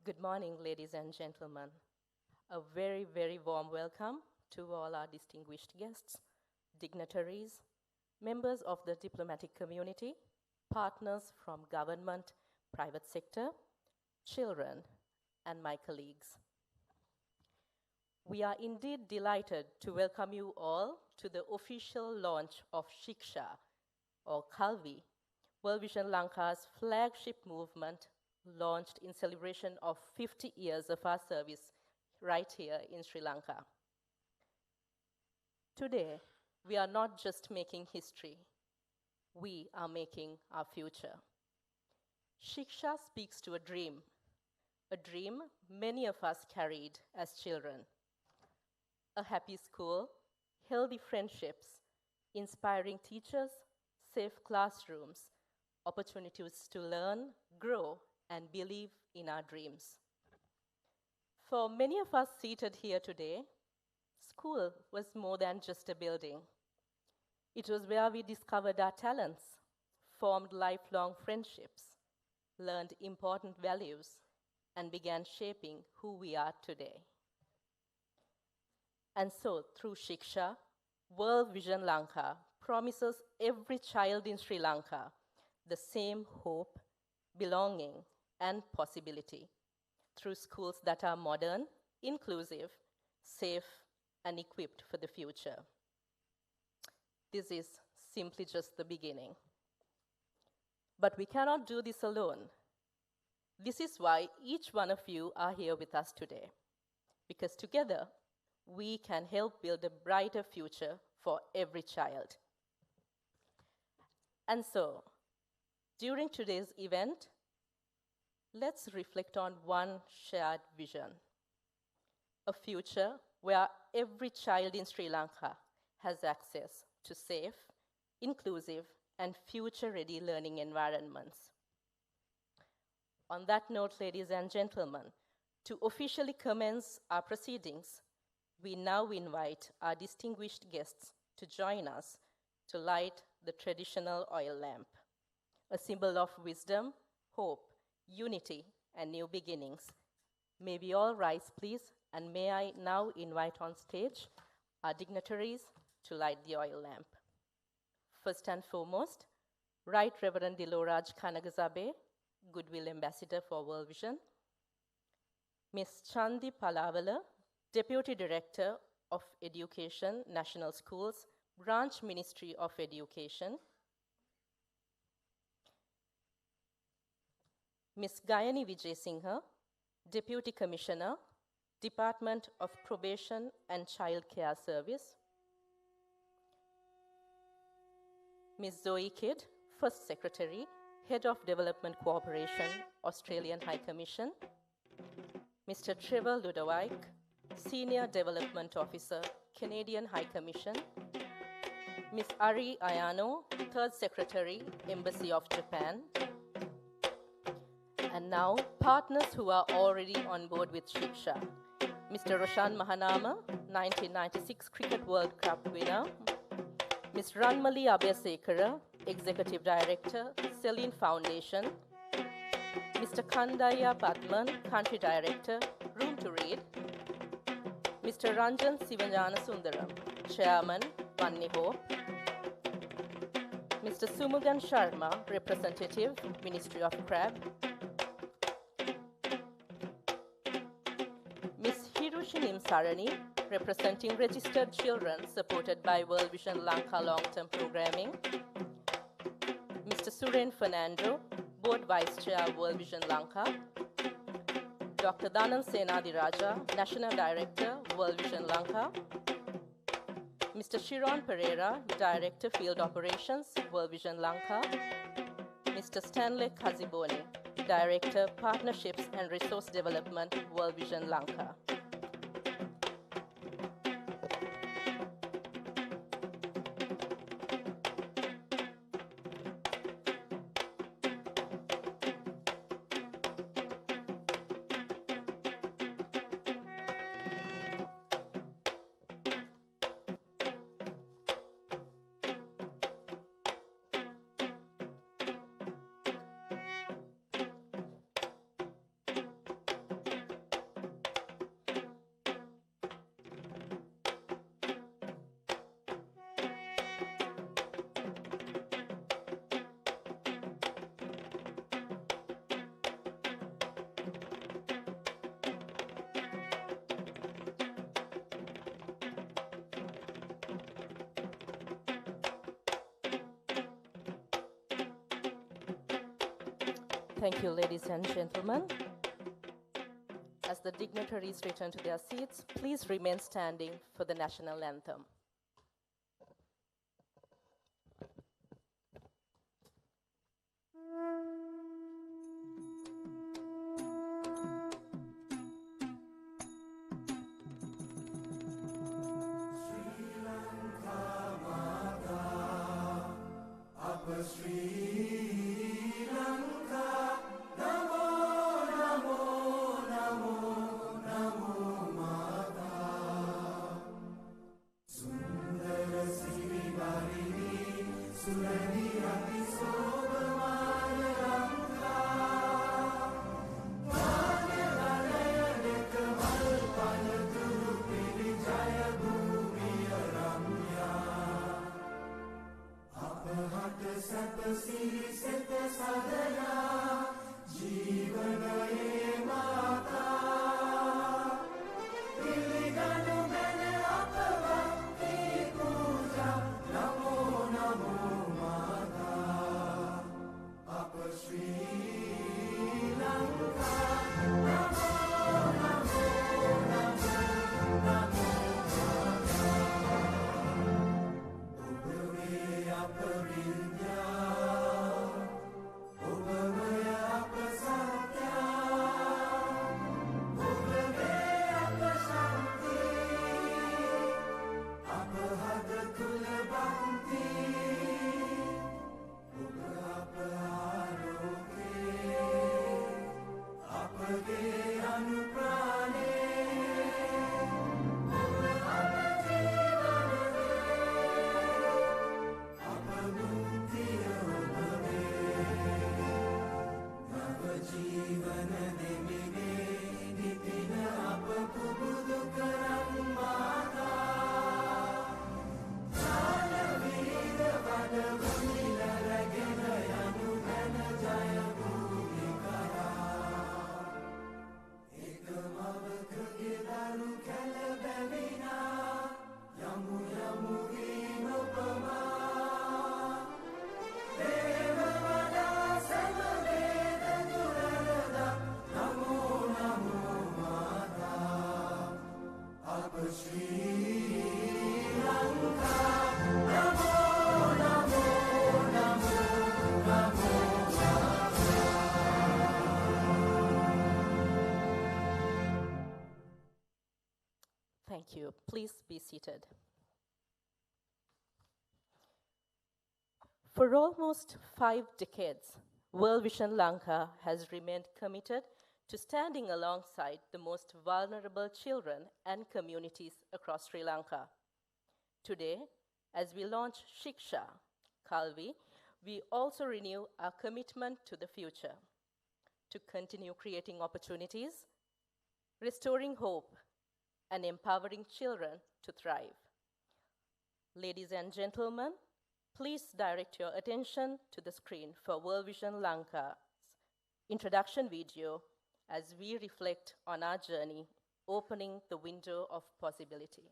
Good morning, ladies and gentlemen. A very, very warm welcome to all our distinguished guests, dignitaries, members of the diplomatic community, partners from government, private sector, children, and my colleagues. We are indeed delighted to welcome you all to the official launch of Shiksha, or Kalvi, World Vision Lanka's flagship movement launched in celebration of 50 years of our service right here in Sri Lanka. Today, we are not just making history, we are making our future. Shiksha speaks to a dream many of us carried as children. A happy school, healthy friendships, inspiring teachers, safe classrooms, opportunities to learn, grow, and believe in our dreams. For many of us seated here today, school was more than just a building. It was where we discovered our talents, formed lifelong friendships, learned important values, and began shaping who we are today. And so, through Shiksha, World Vision Lanka promises every child in Sri Lanka the same hope, belonging, and possibility through schools that are modern, inclusive, safe, and equipped for the future. This is simply just the beginning. But we cannot do this alone. This is why each one of you are here with us today, because together we can help build a brighter future for every child. And so, during today's event, let's reflect on one shared vision, a future where every child in Sri Lanka has access to safe, inclusive, and future-ready learning environments. On that note, ladies and gentlemen, to officially commence our proceedings, we now invite our distinguished guests to join us to light the traditional oil lamp, a symbol of wisdom, hope, unity, and new beginnings. May we all rise, please, and may I now invite on stage our dignitaries to light the oil lamp. First and foremost, Right Reverend Diloraj Kanagazabe, Goodwill Ambassador for World Vision. Ms. Chandi Palavala, Deputy Director of Education, National Schools, Branch Ministry of Education. Ms. Gayani Vijay-Singha, Deputy Commissioner, Department of Probation and Child Care Service. Ms. Zoe Kidd, First Secretary, Head of Development Cooperation, Australian High Commission. Mr. Trevor Ludowick, Senior Development Officer, Canadian High Commission. Ms. Ari Ayano, Third Secretary, Embassy of Japan. And now, partners who are already on board with Shiksha. Mr. Roshan Mahanama, 1996 Cricket World Cup winner. Ms. Ranmali Abhayasekara, Executive Director, Celine Foundation. Mr. Kandaya Padman, Country Director, Room to Read. Mr. Ranjan Sivajana Sundaram, Chairman, One Hope. Mr. Sumugan Sharma, Representative, Ministry of CRAB. Ms. Hirushinim Sarani, representing registered children supported by World Vision Lanka long-term programming. Mr. Suren Fernando, Board Vice Chair, World Vision Lanka. Dr. Danan Senadiraja, National Director, World Vision Lanka. Mr. Shiron Pereira, Director, Field Operations, World Vision Lanka. Mr. Stanley Kaziboni, Director, Partnerships and Resource Development, World Vision Lanka. Thank you, ladies and gentlemen. As the dignitaries return to their seats, please remain standing for the national anthem. Thank you. Please be seated. For almost 5 decades, World Vision Lanka has remained committed to standing alongside the most vulnerable children and communities across Sri Lanka. Today, as we launch Shiksha, Kalvi, we also renew our commitment to the future, to continue creating opportunities, restoring hope, and empowering children to thrive. Ladies and gentlemen, please direct your attention to the screen for World Vision Lanka's introduction video as we reflect on our journey, opening the window of possibility.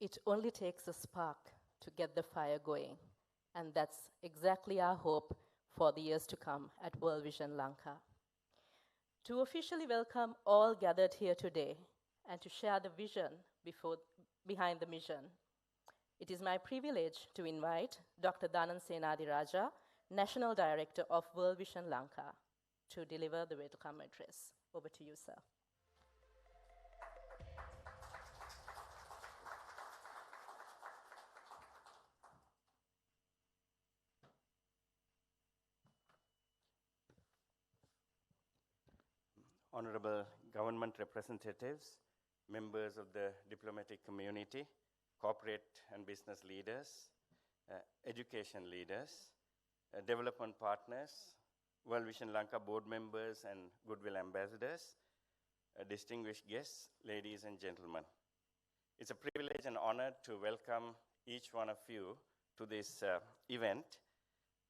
It only takes a spark to get the fire going, and that's exactly our hope for the years to come at World Vision Lanka. To officially welcome all gathered here today and to share the vision behind the mission, it is my privilege to invite Dr. Danan Senadiraja, National Director of World Vision Lanka, to deliver the welcome address. Over to you, sir. Honorable government representatives, members of the diplomatic community, corporate and business leaders, education leaders, development partners, World Vision Lanka board members and goodwill ambassadors, distinguished guests, ladies and gentlemen. It's a privilege and honor to welcome each one of you to this event.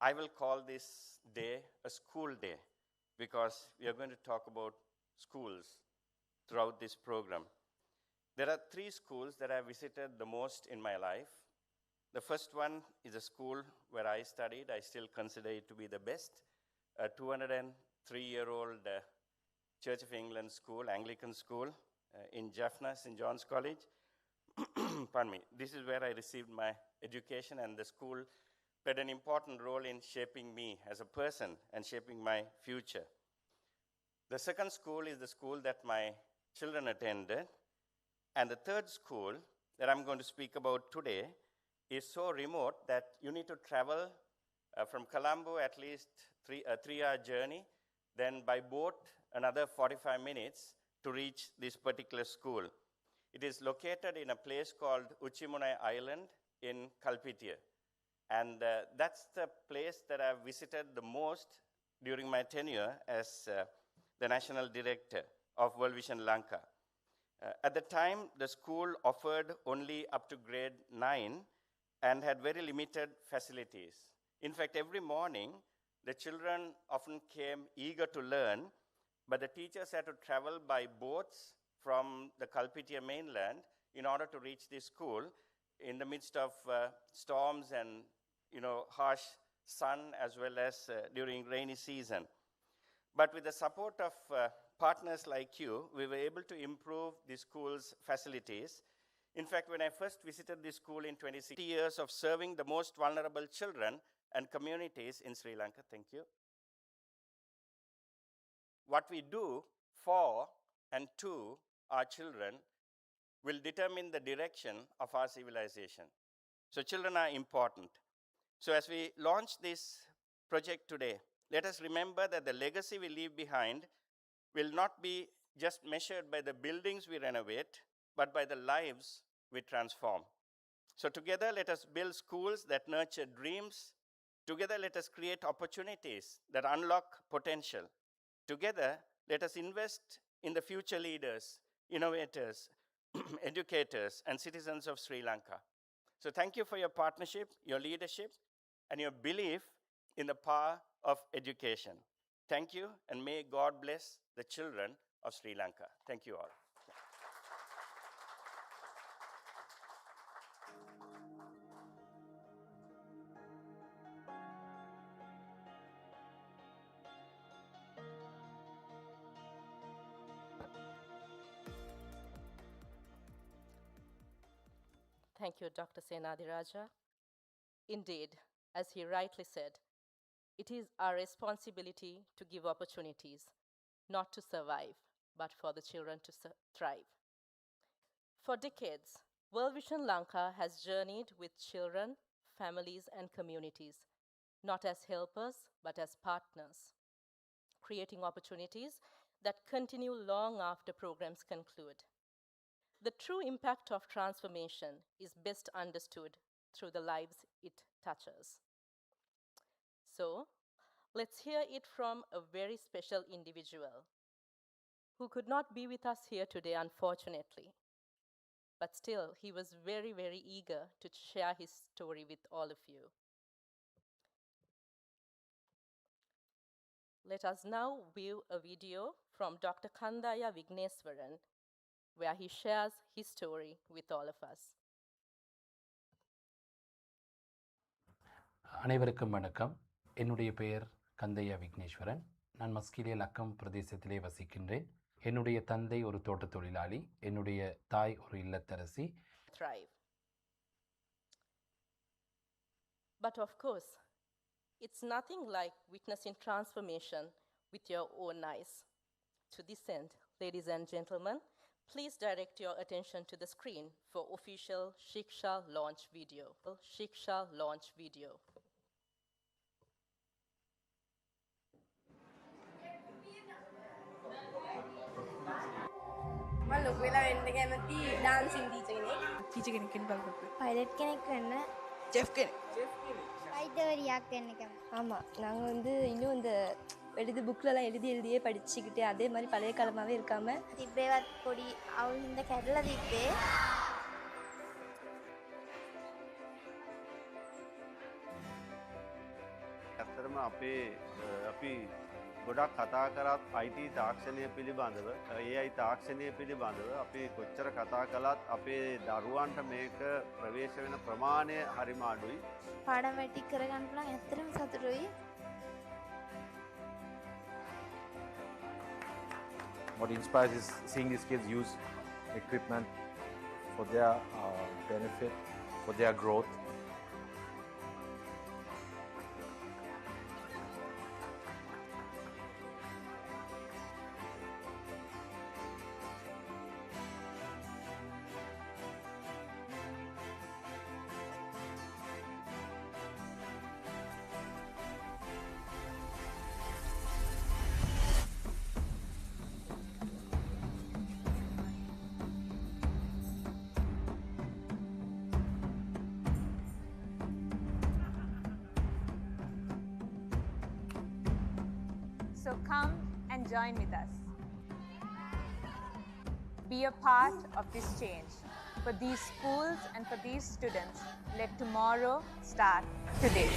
I will call this day a school day because we are going to talk about schools throughout this program. There are 3 schools that I visited the most in my life. The first one is a school where I studied. I still consider it to be the best, a 203-year-old Church of England school, Anglican school in Jaffna, St. John's College. Pardon me. This is where I received my education, and the school played an important role in shaping me as a person and shaping my future. The second school is the school that my children attended. And the third school that I'm going to speak about today is so remote that you need to travel from Colombo at least a 3-hour journey, then by boat another 45 minutes to reach this particular school. It is located in a place called Uchimunai Island in Kalpitiya. And that's the place that I've visited the most during my tenure as the National Director of World Vision Lanka. At the time, the school offered only up to grade 9 and had very limited facilities. In fact, every morning, the children often came eager to learn, but the teachers had to travel by boats from the Kalpitiya mainland in order to reach this school in the midst of storms and harsh sun, as well as during rainy season. But with the support of partners like you, we were able to improve the school's facilities. In fact, when I first visited this school in 20 years of serving the most vulnerable children and communities in Sri Lanka, thank you. What we do for and to our children will determine the direction of our civilization. So children are important. So as we launch this project today, let us remember that the legacy we leave behind will not be just measured by the buildings we renovate, but by the lives we transform. So together, let us build schools that nurture dreams. Together, let us create opportunities that unlock potential. Together, let us invest in the future leaders, innovators, educators, and citizens of Sri Lanka. So thank you for your partnership, your leadership, and your belief in the power of education. Thank you, and may God bless the children of Sri Lanka. Thank you all. Thank you, Dr. Senadiraja. Indeed, as he rightly said, it is our responsibility to give opportunities, not to survive, but for the children to thrive. For decades, World Vision Lanka has journeyed with children, families, and communities, not as helpers, but as partners, creating opportunities that continue long after programs conclude. The true impact of transformation is best understood through the lives it touches. So, let's hear it from a very special individual who could not be with us here today, unfortunately. But still, he was very, very eager to share his story with all of you. Let us now view a video from Dr. Kandaya Vigneswaran, where he shares his story with all of us. அனைவருக்கும் வணக்கம். என்னுடைய பெயர் கந்தையா விக்னேஸ்வரன். நான் மஸ்கிலிய லக்கம் பிரதேசத்திலே வசிக்கின்றேன். என்னுடைய தந்தை ஒரு தோட்டத் தொழிலாளி, என்னுடைய தாய் ஒரு இல்லத்தரசி. Thrive. But of course, it's nothing like witnessing transformation with your own eyes. To this end, ladies and gentlemen, please direct your attention to the screen for official Shiksha launch video. Shiksha launch video. මම ලොකු වෙලා වෙන්න කැමති dancing teacher කෙනෙක්. Teacher කෙනෙක් වෙන්න බලපොත්. Pilot කෙනෙක් වෙන්න. செஃப் කෙනෙක්. வைத்தியவரியாக වෙන්න කැමති. ஆமாம் நாங்கள் வந்து இன்னும் இந்த புக்கிலலாம் எழுதியே படிச்சுக்கிட்டு அதே மாதிரி பழைய காலமாகவே இருக்காமல் තිබ්බේවත් පොඩි අවුල් හින්දා කැඩලා තිබ්බේ. ඇත්තටම අපි ගොඩක් කතා කරත් IT තාක්ෂණය පිළිබඳව AI තාක්ෂණය පිළිබඳව අපි කොච්චර කතා කළත් අපේ දරුවන්ට මේක ප්‍රවේශ වෙන ප්‍රමාණය හරිම අඩුයි. පාඩම් වැටි කරගන්න පුළුවන් ඇත්තටම සතුටුයි. What inspires is seeing these kids use equipment for their benefit, for their growth. So come and join with us. Be a part of this change. For these schools and for these students, let tomorrow start today.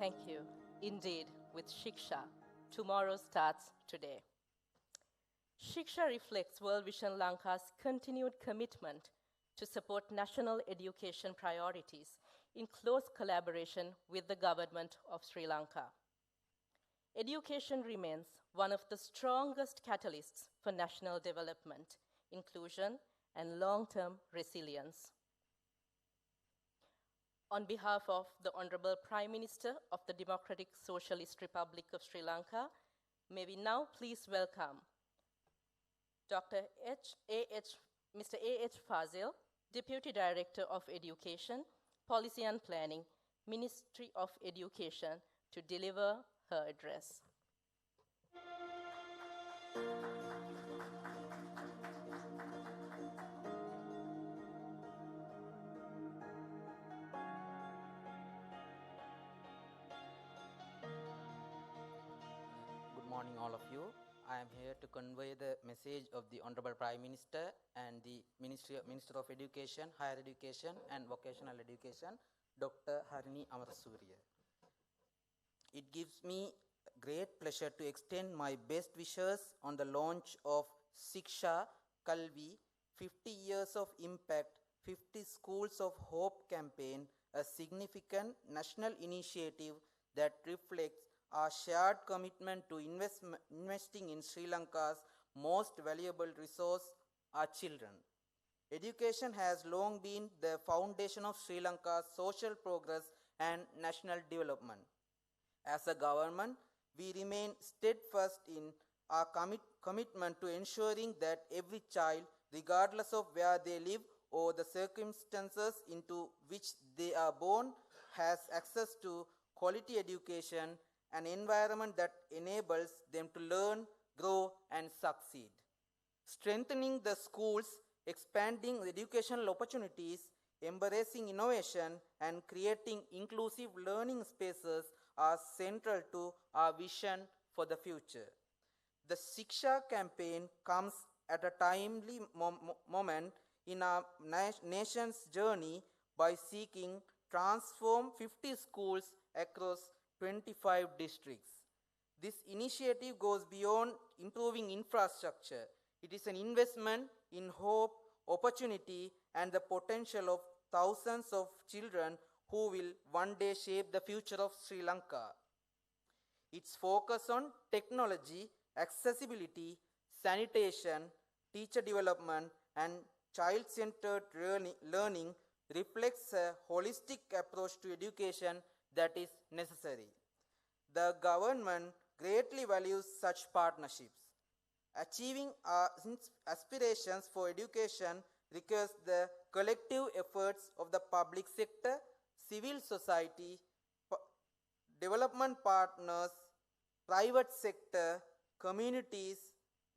Thank you. Indeed, with Shiksha, tomorrow starts today. Shiksha reflects World Vision Lanka's continued commitment to support national education priorities in close collaboration with the government of Sri Lanka. Education remains one of the strongest catalysts for national development, inclusion, and long-term resilience. On behalf of the Honorable Prime Minister of the Democratic Socialist Republic of Sri Lanka, may we now please welcome Mr. A.H. Fazil, Deputy Director of Education, Policy and Planning, Ministry of Education, to deliver her address. Good morning, all of you. I am here to convey the message of the Honorable Prime Minister and the Minister of Education, Higher Education and Vocational Education, Dr. Harini Amarasuriya. It gives me great pleasure to extend my best wishes on the launch of Shiksha, Kalvi, 50 years of impact, 50 schools of hope campaign, a significant national initiative that reflects our shared commitment to investing in Sri Lanka's most valuable resource, our children. Education has long been the foundation of Sri Lanka's social progress and national development. As a government, we remain steadfast in our commitment to ensuring that every child, regardless of where they live or the circumstances into which they are born, has access to quality education an environment that enables them to learn, grow, and succeed. Strengthening the schools, expanding educational opportunities, embracing innovation, and creating inclusive learning spaces are central to our vision for the future. The Shiksha campaign comes at a timely moment in our nation's journey by seeking transform 50 schools across 25 districts. This initiative goes beyond improving infrastructure. It is an investment in hope, opportunity, and the potential of thousands of children who will one day shape the future of Sri Lanka. Its focus on technology, accessibility, sanitation, teacher development, and child-centered learning reflects a holistic approach to education that is necessary. The government greatly values such partnerships. Achieving our aspirations for education requires the collective efforts of the public sector, civil society, development partners, private sector, communities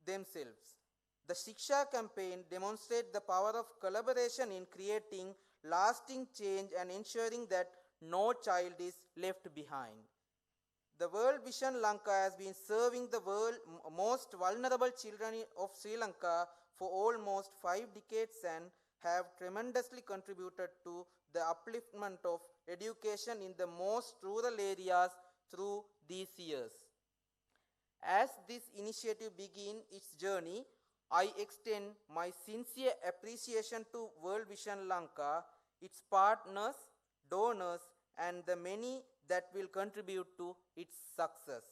themselves. The Shiksha campaign demonstrates the power of collaboration in creating lasting change and ensuring that no child is left behind. The World Vision Lanka has been serving the world most vulnerable children of Sri Lanka for almost 5 decades and have tremendously contributed to the upliftment of education in the most rural areas through these years. As this initiative begins its journey, I extend my sincere appreciation to World Vision Lanka, its partners, donors, and the many that will contribute to its success.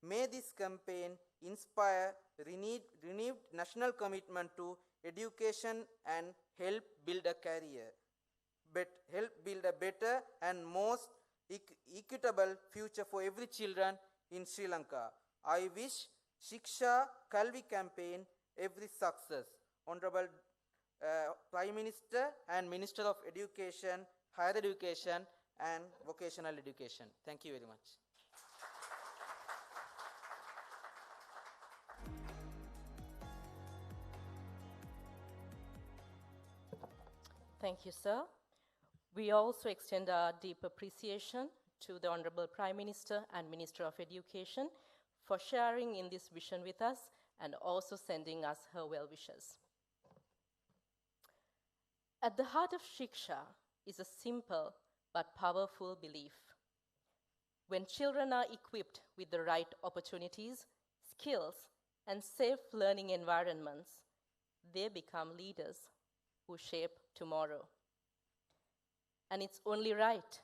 May this campaign inspire renewed national commitment to education and help build a career, but help build a better and most equitable future for every children in Sri Lanka. I wish Shiksha Kalvi campaign every success. Honorable Prime Minister and Minister of Education, Higher Education and Vocational Education. Thank you very much. Thank you, sir. We also extend our deep appreciation to the Honorable Prime Minister and Minister of Education for sharing in this vision with us and also sending us her well wishes. At the heart of Shiksha is a simple but powerful belief. When children are equipped with the right opportunities, skills, and safe learning environments, they become leaders who shape tomorrow. And it's only right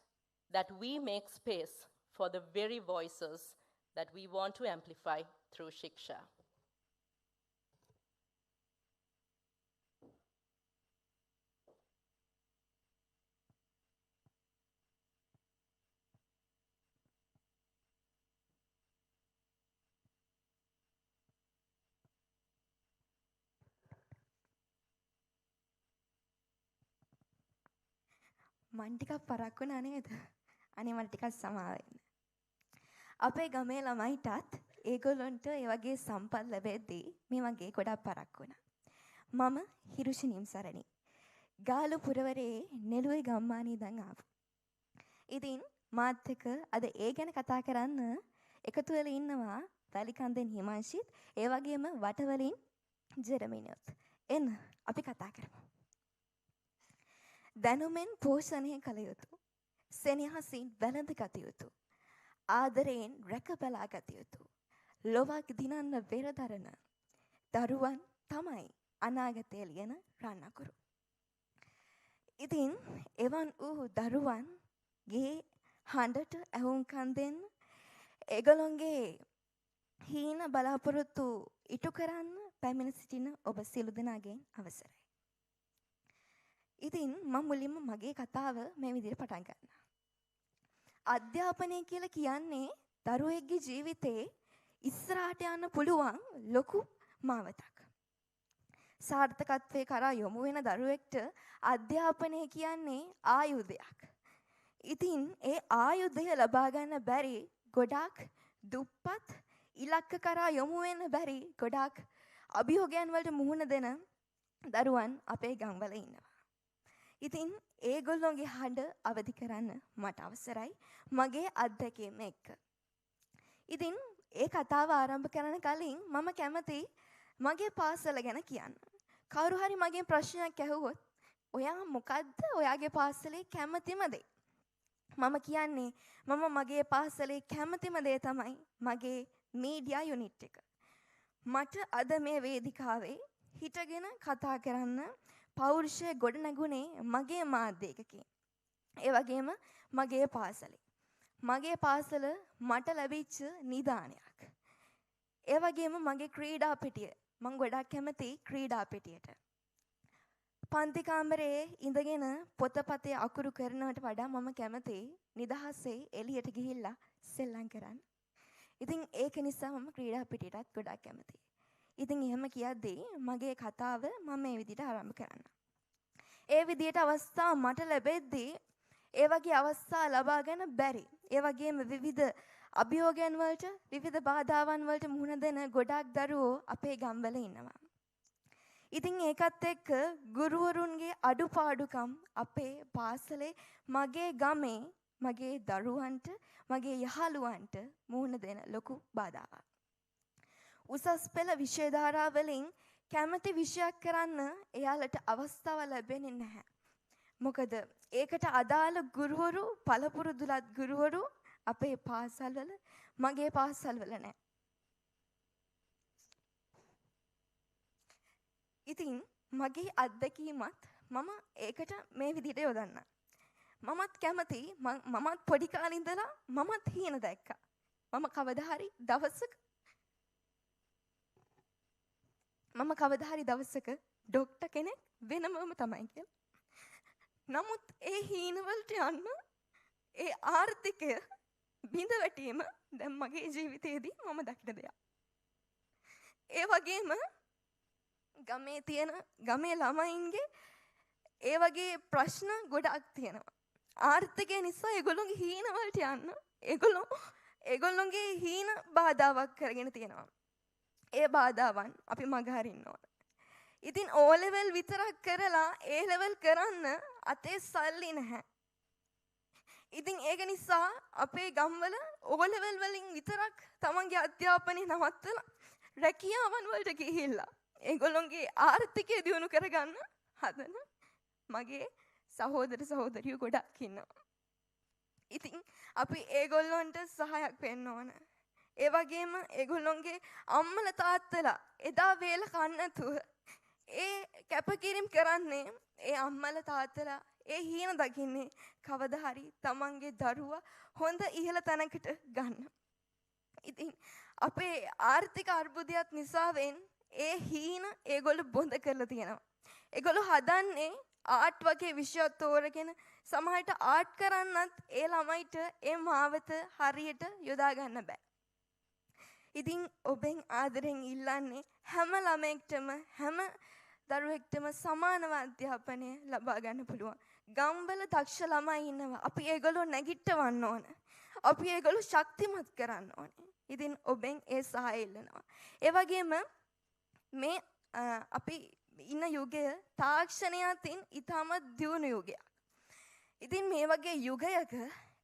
that we make space for the very voices that we want to amplify through Shiksha. මන් ටිකක් පරක් වුණා නේද? අනේ මට ටිකක් සමාව වෙන්න. අපේ ගමේ ළමයිටත් ඒගොල්ලන්ට ඒ වගේ සම්පත් ලැබෙද්දී මේ වගේ ගොඩක් පරක් වුණා. මම හිරුෂි නිම්සරණි. ගාලු පුරවරේ නෙළුවේ ගම්මානී ඉඳන් ආවා. ඉතින් මාත් එක්ක අද ඒ ගැන කතා කරන්න එකතු වෙලා ඉන්නවා වැලිකන්දෙන් හිමාංශිත් ඒ වගේම වටවලින් ජෙරමිනියොත්. එන්න අපි කතා කරමු. දැනුමෙන් පෝෂණය කළ යුතු. සෙනෙහසින් වැළඳ ගත යුතු. ආදරයෙන් රැක බලා ගත යුතු. ලොවක් දිනන්න වෙරදරන දරුවන් තමයි අනාගතය ලියන රන්නකුරු. ඉතින් එවන් වූ දරුවන්ගේ හඬට ඇහුම්කන් දෙන්න ඒගොල්ලොන්ගේ හීන බලාපොරොත්තු ඉටු කරන්න පැමිණ සිටින ඔබ සියලු දෙනාගෙන් අවසරයි. ඉතින් මම මුලින්ම මගේ කතාව මේ විදිහට පටන් ගන්නවා. අධ්‍යාපනය කියලා කියන්නේ දරුවෙක්ගේ ජීවිතේ ඉස්සරහට යන්න පුළුවන් ලොකු මාවතක්. සාර්ථකත්වයේ කරා යොමු වෙන දරුවෙක්ට අධ්‍යාපනය කියන්නේ ආයුධයක්. ඉතින් ඒ ආයුධය ලබා ගන්න බැරි ගොඩාක් දුප්පත් ඉලක්ක කරා යොමු වෙන්න බැරි ගොඩාක් අභියෝගයන් වලට මුහුණ දෙන දරුවන් අපේ ගම්වල ඉන්නවා. ඉතින් ඒගොල්ලෝගේ හඬ අවදි කරන්න මට අවසරයි මගේ අත්දැකීම එක්ක. ඉතින් ඒ කතාව ආරම්භ කරන කලින් මම කැමති මගේ පාසල ගැන කියන්න. කවුරු හරි මගෙන් ප්‍රශ්නයක් ඇහුවොත් ඔයා මොකද්ද ඔයාගේ පාසලේ කැමතිම දේ? මම කියන්නේ මම මගේ පාසලේ කැමතිම දේ තමයි මගේ මීඩියා යුනිට් එක. මට අද මේ වේදිකාවේ හිටගෙන කතා කරන්න පෞරුෂය ගොඩ නැගුණේ මගේ මාධ්‍යයකකින්. ඒ වගේම මගේ පාසලේ. මගේ පාසල මට ලැබිච්ච නිදානයක්. ඒ වගේම මගේ ක්‍රීඩා පිටිය. මම ගොඩක් කැමති ක්‍රීඩා පිටියට. පන්ති කාමරයේ ඉඳගෙන පොතපතේ අකුරු කරනවට වඩා මම කැමති නිදහසේ එළියට ගිහිල්ලා සෙල්ලම් කරන්න. ඉතින් ඒක නිසා මම ක්‍රීඩා පිටියටත් ගොඩක් කැමතියි. ඉතින් එහෙම කියද්දී මගේ කතාව මම මේ විදිහට ආරම්භ කරන්න. ඒ විදිහට අවස්ථා මට ලැබෙද්දී ඒ වගේ අවස්ථා ලබා ගන්න බැරි. ඒ වගේම විවිධ අභියෝගයන් වලට විවිධ බාධාවන් වලට මුහුණ දෙන ගොඩාක් දරුවෝ අපේ ගම්වල ඉන්නවා. ඉතින් ඒකත් එක්ක ගුරුවරුන්ගේ අඩුපාඩුකම් අපේ පාසලේ මගේ ගමේ මගේ දරුවන්ට මගේ යහළුවන්ට මුහුණ දෙන ලොකු බාධාවක්. උසස් පෙළ විෂය ධාරා වලින් කැමති විෂයක් කරන්න එයාලට අවස්ථාව ලැබෙන්නේ නැහැ. මොකද ඒකට අදාළ ගුරුවරු පළපුරුදුලත් ගුරුවරු අපේ පාසල්වල මගේ පාසල්වල නැහැ. ඉතින් මගේ අත්දැකීමත් මම ඒකට මේ විදිහට යොදන්න. මමත් කැමති මමත් පොඩි කාලේ ඉඳලා මමත් හීන දැක්කා. මම කවදා හරි දවසක ඩොක්ටර් කෙනෙක් වෙනමම තමයි කියලා. නමුත් ඒ හීන වලට යන්න ඒ ආර්ථිකය බිඳ වැටීම දැන් මගේ ජීවිතයේදී මම දකින දෙයක්. ඒ වගේම ගමේ ළමයින්ගේ ඒ වගේ ප්‍රශ්න ගොඩක් තියෙනවා. ආර්ථිකය නිසා ඒගොල්ලෝගේ හීන වලට යන්න ඒගොල්ලෝගේ හීන බාධාවක් කරගෙන තියෙනවා. ඒ බාධාවන් අපි මගහරින්න ඕන. ඉතින් O level විතරක් කරලා A level කරන්න අතේ සල්ලි නැහැ. ඉතින් ඒක නිසා අපේ ගම්වල O level වලින් විතරක් තමන්ගේ අධ්‍යාපනය නවත්තලා රැකියාවන් වලට ගිහිල්ලා ඒගොල්ලොන්ගේ ආර්ථිකය දියුණු කරගන්න හදන මගේ සහෝදර සහෝදරියෝ ගොඩක් ඉන්නවා. ඉතින් අපි ඒගොල්ලොන්ට සහායක් වෙන්න ඕන. ඒ වගේම ඒගොල්ලොන්ගේ අම්මලා තාත්තලා එදා වේල කන්න නැතුව ඒ කැපකිරීම කරන්නේ ඒ අම්මලා තාත්තලා ඒ හීන දකින්නේ කවදා හරි තමන්ගේ දරුවා හොඳ ඉහළ තැනකට ගන්න. ඉතින් අපේ ආර්ථික අර්බුදයක් නිසාවෙන් ඒ හීන ඒගොල්ලෝ බොඳ කරලා තියෙනවා. ඒගොල්ලෝ හදන්නේ ආර්ට් වගේ විෂයක් තෝරගෙන සමහරට ආර්ට් කරන්නත් ඒ ළමයිට ඒ මාවත හරියට යොදා ගන්න බෑ. ඉතින් ඔබෙන් ආදරෙන් ඉල්ලන්නේ හැම ළමයෙක්ටම හැම දරුවෙක්ටම සමානව අධ්‍යාපනය ලබා ගන්න පුළුවන්. ගම්වල දක්ෂ ළමයි ඉන්නවා. අපි ඒගොල්ලෝ නැගිටවන්න ඕන. අපි ඒගොල්ලෝ ශක්තිමත් කරන්න ඕනේ. ඉතින් ඔබෙන් ඒ සහාය ඉල්ලනවා. ඒ වගේම මේ අපි ඉන්න යුගය තාක්ෂණයකින් ඉතාමත් දියුණු යුගයක්. ඉතින් මේ වගේ යුගයක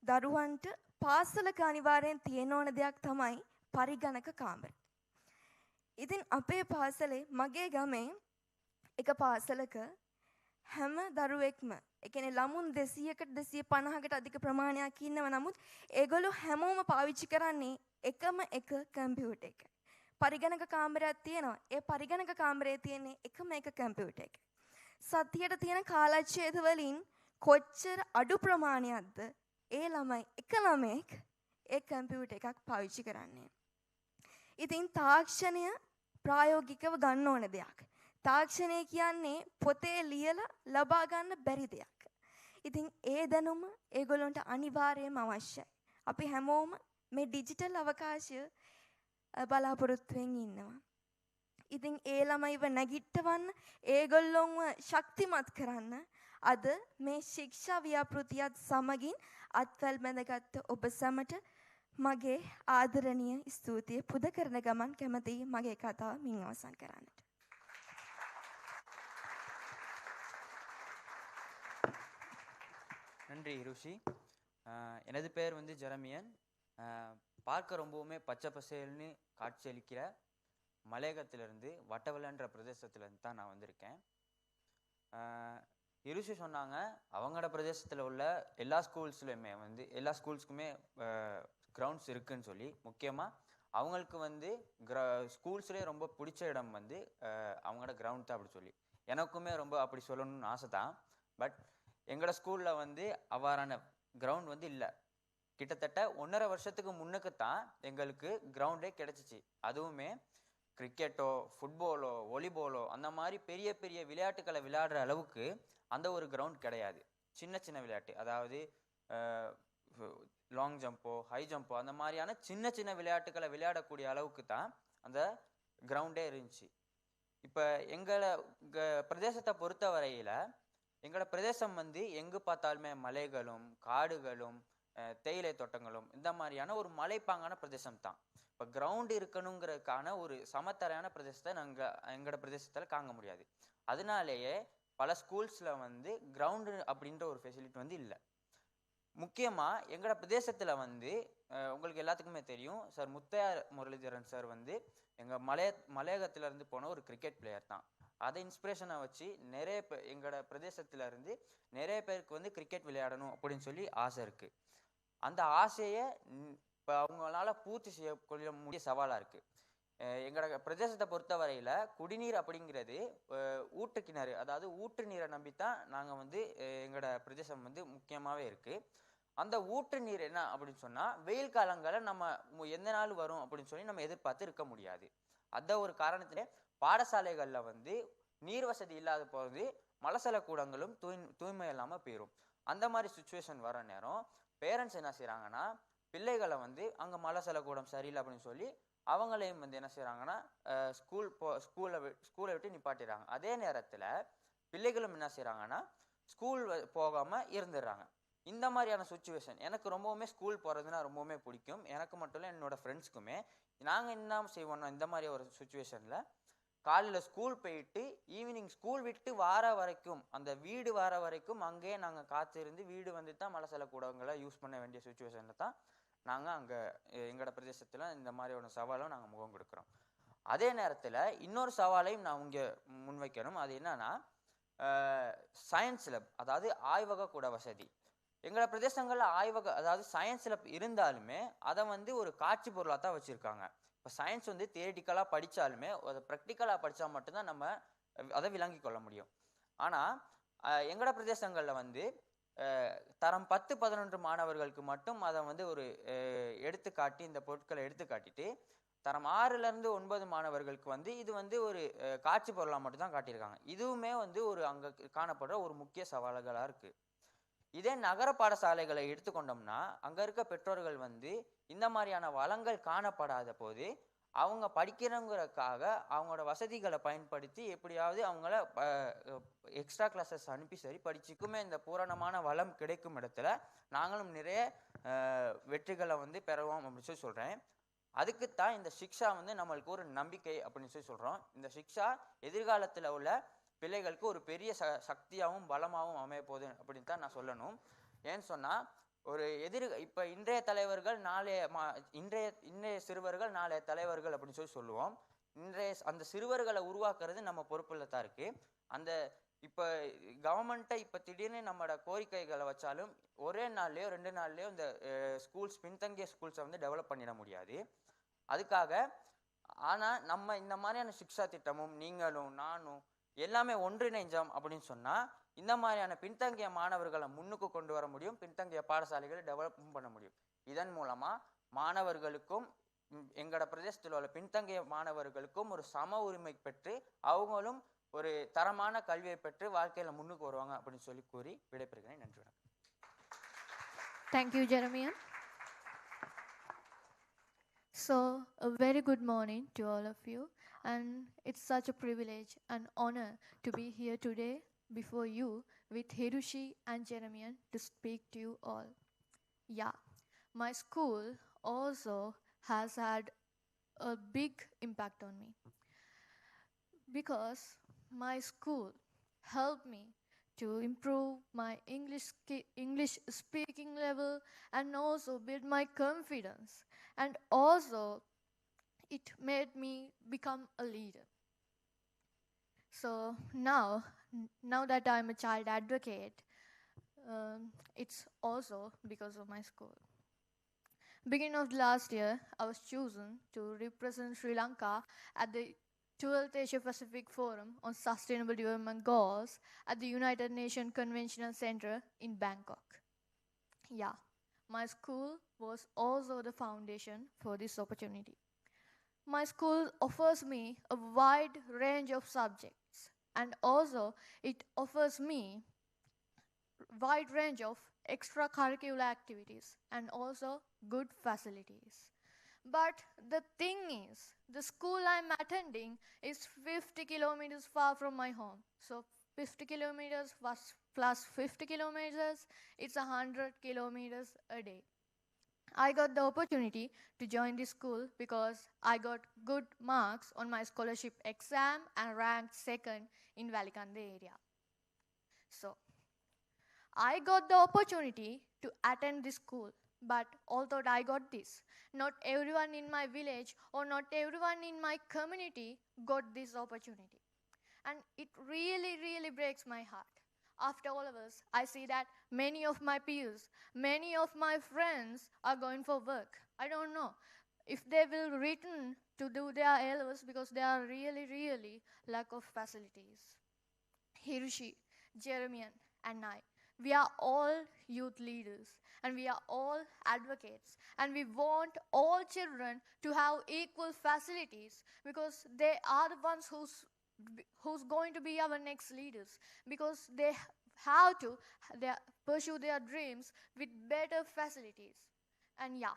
දරුවන්ට පාසලක අනිවාර්යෙන් තියෙන ඕන දෙයක් තමයි පරිගණක කාමර. ඉතින් අපේ පාසලේ මගේ ගමේ එක පාසලක හැම දරුවෙක්ම ඒ කියන්නේ ළමුන් 200කට 250කට අධික ප්‍රමාණයක් ඉන්නව. නමුත් ඒගොල්ලෝ හැමෝම පාවිච්චි කරන්නේ එකම එක කම්පියුටර් එක. පරිගණක කාමරයක් තියෙනවා. ඒ පරිගණක කාමරයේ තියෙන්නේ එකම එක කම්පියුටර් එක. සතියට තියෙන කාලච්ඡේද වලින් කොච්චර අඩු ප්‍රමාණයක්ද ඒ ළමයි එක ළමෙක් ඒ කම්පියුටර් එකක් පාවිච්චි කරන්නේ. ඉතින් තාක්ෂණය ප්‍රායෝගිකව ගන්න ඕන දෙයක්. තාක්ෂණය කියන්නේ පොතේ ලියලා ලබා ගන්න බැරි දෙයක්. ඉතින් ඒ දැනුම ඒගොල්ලන්ට අනිවාර්යයෙන්ම අවශ්‍යයි. අපි හැමෝම මේ ඩිජිටල් අවකාශය බලාපොරොත්තුෙන් ඉන්නවා. ඉතින් ඒ ළමයිව නැගිටවන්න ඒගොල්ලොන්ව ශක්තිමත් කරන්න අද මේ ශික්ෂා ව්‍යාපෘතියත් සමගින් අත්වැල් බැඳගත් ඔබ සැමට මගේ ආදරණීය ස්තුතිය පුද කරන ගමන් කැමතියි මගේ කතාව මින් අවසන් කරන්නට. நன்றி ருஷி. எனது பெயர் வந்து ஜெரமியன். பார்க்க ரொம்பவுமே பச்சை பசேல்னு காட்சியளிக்கிற மலையகத்திலிருந்து வட்டவலன்ற பிரதேசத்திலேருந்து தான் நான் வந்திருக்கேன். இருஷி சொன்னாங்க அவங்களோட பிரதேசத்தில் உள்ள எல்லா ஸ்கூல்ஸ்லையுமே வந்து எல்லா ஸ்கூல்ஸ்க்குமே கிரவுண்ட்ஸ் இருக்குன்னு சொல்லி, முக்கியமாக அவங்களுக்கு வந்து ஸ்கூல்ஸ்லேயே ரொம்ப பிடிச்ச இடம் வந்து அவங்களோட கிரவுண்ட் தான் அப்படி சொல்லி. எனக்குமே ரொம்ப அப்படி சொல்லணும்னு ஆசை தான். பட் எங்களோட ஸ்கூலில் வந்து அவ்வாறான கிரவுண்ட் வந்து இல்லை. கிட்டத்தட்ட 1.5 வருஷத்துக்கு முன்னுக்கு தான் எங்களுக்கு கிரவுண்டே கிடச்சிச்சு. அதுவுமே கிரிக்கெட்டோ ஃபுட்பாலோ வாலிபாலோ அந்த மாதிரி பெரிய பெரிய விளையாட்டுக்களை விளையாடுற அளவுக்கு அந்த ஒரு கிரவுண்ட் கிடையாது. சின்ன சின்ன விளையாட்டு, அதாவது லாங் ஜம்போ ஹை ஜம்போ அந்த மாதிரியான சின்ன சின்ன விளையாட்டுக்களை விளையாடக்கூடிய அளவுக்கு தான் அந்த கிரவுண்டே இருந்துச்சு. இப்போ எங்களை பிரதேசத்தை பொறுத்த வரையில் எங்களோட பிரதேசம் வந்து எங்கு பார்த்தாலுமே மலைகளும் காடுகளும் தேயிலை தோட்டங்களும் இந்த மாதிரியான ஒரு மலைப்பாங்கான பிரதேசம் தான். இப்போ கிரவுண்டு இருக்கணுங்கிறதுக்கான ஒரு சமத்தரையான பிரதேசத்தை எங்களோட பிரதேசத்தில் காங்க முடியாது. அதனாலேயே பல ஸ்கூல்ஸில் வந்து கிரவுண்டு அப்படின்ற ஒரு ஃபெசிலிட்டி வந்து இல்லை. முக்கியமாக எங்களோட பிரதேசத்தில் வந்து உங்களுக்கு எல்லாத்துக்குமே தெரியும், சார் முத்தையா முரளிதரன் சார் வந்து எங்கள் மலையகத்திலேருந்து போன ஒரு கிரிக்கெட் பிளேயர் தான். அதை இன்ஸ்பிரேஷனை வச்சு நிறைய எங்களோட பிரதேசத்திலேருந்து நிறைய பேருக்கு வந்து கிரிக்கெட் விளையாடணும் அப்படின்னு சொல்லி ஆசை இருக்குது. அந்த ஆசையை இப்போ அவங்களால பூர்த்தி செய்யக்கூடிய முடிய சவாலாக இருக்குது. எங்களோட பிரதேசத்தை பொறுத்த வரையில் குடிநீர் அப்படிங்கிறது ஊற்று கிணறு, அதாவது ஊற்று நீரை நம்பித்தான் நாங்கள் வந்து எங்களோட பிரதேசம் வந்து முக்கியமாகவே இருக்குது. அந்த ஊற்று நீர் என்ன அப்படின்னு சொன்னால் வெயில் காலங்களில் நம்ம எந்த நாள் வரும் அப்படின்னு சொல்லி நம்ம எதிர்பார்த்து இருக்க முடியாது. அந்த ஒரு காரணத்திலே பாடசாலைகளில் வந்து நீர் வசதி இல்லாத போது மலசல கூடங்களும் தூய்மை இல்லாமல் போயிடும். அந்த மாதிரி சுச்சுவேஷன் வர நேரம் பேரண்ட்ஸ் என்ன செய்கிறாங்கன்னா பிள்ளைகளை வந்து அங்கே மலசல கூடம் சரியில்லை அப்படின்னு சொல்லி அவங்களையும் வந்து என்ன செய்கிறாங்கன்னா ஸ்கூலை விட்டு நிப்பாட்டிடுறாங்க. அதே நேரத்தில் பிள்ளைகளும் என்ன செய்கிறாங்கன்னா ஸ்கூல் போகாமல் இருந்துடுறாங்க. இந்த மாதிரியான சுச்சுவேஷன் எனக்கு ரொம்பவுமே ஸ்கூல் போகிறதுனா ரொம்பவுமே பிடிக்கும். எனக்கு மட்டும் இல்லை, என்னோடய ஃப்ரெண்ட்ஸ்க்குமே. நாங்கள் என்ன செய்வோம்னா இந்த மாதிரி ஒரு சுச்சுவேஷனில் காலையில் ஸ்கூல் போயிட்டு ஈவினிங் ஸ்கூல் விட்டு வார வரைக்கும் அந்த வீடு வார வரைக்கும் அங்கேயே நாங்கள் காத்திருந்து வீடு வந்து தான் மலசல கூடங்களை யூஸ் பண்ண வேண்டிய சுச்சுவேஷனில் தான் நாங்கள் அங்கே எங்களோட பிரதேசத்தில் இந்த மாதிரி ஒரு சவாலும் நாங்கள் முகம் கொடுக்குறோம். அதே நேரத்தில் இன்னொரு சவாலையும் நான் இங்கே முன்வைக்கணும். அது என்னன்னா சயின்ஸ் லேப், அதாவது ஆய்வக கூட வசதி. எங்களோட பிரதேசங்களில் அதாவது சயின்ஸ் லேப் இருந்தாலுமே அதை வந்து ஒரு காட்சி பொருளாக தான் வச்சுருக்காங்க. இப்போ சயின்ஸ் வந்து தியரிட்டிக்கலாக படித்தாலுமே அதை ப்ராக்டிக்கலாக படித்தா மட்டும்தான் நம்ம அதை விளங்கி கொள்ள முடியும். ஆனால் எங்களோட பிரதேசங்களில் வந்து தரம் 10-11 மாணவர்களுக்கு மட்டும் அதை வந்து ஒரு எடுத்துக்காட்டி இந்த பொருட்களை எடுத்துக்காட்டிட்டு தரம் 6லேருந்து 9 மாணவர்களுக்கு வந்து இது வந்து ஒரு காட்சி பொருளாக மட்டும்தான் காட்டியிருக்காங்க. இதுவுமே வந்து ஒரு அங்கே காணப்படுற ஒரு முக்கிய சவால்களாக இருக்குது. இதே நகர பாடசாலைகளை எடுத்துக்கொண்டோம்னா அங்கே இருக்க பெற்றோர்கள் வந்து இந்த மாதிரியான வளங்கள் காணப்படாத போது அவங்க படிக்கிறவங்களுக்காக அவங்களோட வசதிகளை பயன்படுத்தி எப்படியாவது அவங்கள எக்ஸ்ட்ரா கிளாஸஸ் அனுப்பி சரி படிச்சுக்குமே இந்த பூரணமான வளம் கிடைக்கும் இடத்துல நாங்களும் நிறைய வெற்றிகளை வந்து பெறுவோம் அப்படின்னு சொல்லி சொல்கிறேன். அதுக்குத்தான் இந்த சிக்ஷா வந்து நம்மளுக்கு ஒரு நம்பிக்கை அப்படின்னு சொல்லி சொல்கிறோம். இந்த சிக்ஷா எதிர்காலத்தில் உள்ள பிள்ளைகளுக்கு ஒரு பெரிய சக்தியாகவும் பலமாகவும் அமைய போகுது அப்படின்னு தான் நான் சொல்லணும். ஏன்னு சொன்னால் ஒரு இப்போ இன்றைய தலைவர்கள் இன்றைய சிறுவர்கள் நாளைய தலைவர்கள் அப்படின்னு சொல்லி சொல்லுவோம். அந்த சிறுவர்களை உருவாக்குறது நம்ம பொறுப்பில் தான் இருக்குது. அந்த இப்போ கவர்மெண்ட்டை இப்போ திடீர்னு நம்மளோட கோரிக்கைகளை வச்சாலும் ஒரே நாள்லேயோ 2 நாள்லேயோ இந்த ஸ்கூல்ஸ் பின்தங்கிய ஸ்கூல்ஸை வந்து டெவலப் பண்ணிட முடியாது. அதுக்காக ஆனால் நம்ம இந்த மாதிரியான சிக்ஷா திட்டமும் நீங்களும் நானும் எல்லாமே ஒன்றிணைஞ்சோம் அப்படின்னு சொன்னால் இந்த மாதிரியான பின்தங்கிய மாணவர்களை முன்னுக்கு கொண்டு வர முடியும், பின்தங்கிய பாடசாலைகளை டெவலப்பும் பண்ண முடியும். இதன் மூலமாக மாணவர்களுக்கும் எங்களோட பிரதேசத்தில் உள்ள பின்தங்கிய மாணவர்களுக்கும் ஒரு சம உரிமை பெற்று அவங்களும் ஒரு தரமான கல்வியை பெற்று வாழ்க்கையில் முன்னுக்கு வருவாங்க அப்படின்னு சொல்லி கூறி விடைபெறுகிறேன். நன்றி, வணக்கம். Thank you, Jeremiah. So, a very good morning to all of you, and it's such a privilege and honor to be here today before you with Hirushi and Jeremiah to speak to you all. Yeah, my school also has had a big impact on me because my school helped me to improve my English speaking level and also build my confidence, and also it made me become a leader. So now that I'm a child advocate, it's also because of my school. Beginning of last year, I was chosen to represent Sri Lanka at the 12th Asia Pacific Forum on Sustainable Development Goals at the United Nations Convention Center in Bangkok. Yeah, my school was also the foundation for this opportunity. My school offers me a wide range of subjects, and also it offers me wide range of extracurricular activities and also good facilities. But the thing is, the school I'm attending is 50 kilometers far from my home. So 50 kilometers plus 50 kilometers, it's 100 kilometers a day. I got the opportunity to join this school because I got good marks on my scholarship exam and ranked second in Valikande area. So I got the opportunity to attend this school, but although I got this, not everyone in my village or not everyone in my community got this opportunity. And it really, really breaks my heart. After all of us, I see that many of my peers, many of my friends are going for work. I don't know if they will return to do their A-levels because they are really, really lack of facilities. Hiroshi, Jeremian, and I, we are all youth leaders and we are all advocates, and we want all children to have equal facilities because they are the ones who's going to be our next leaders, because they have to pursue their dreams with better facilities. And yeah,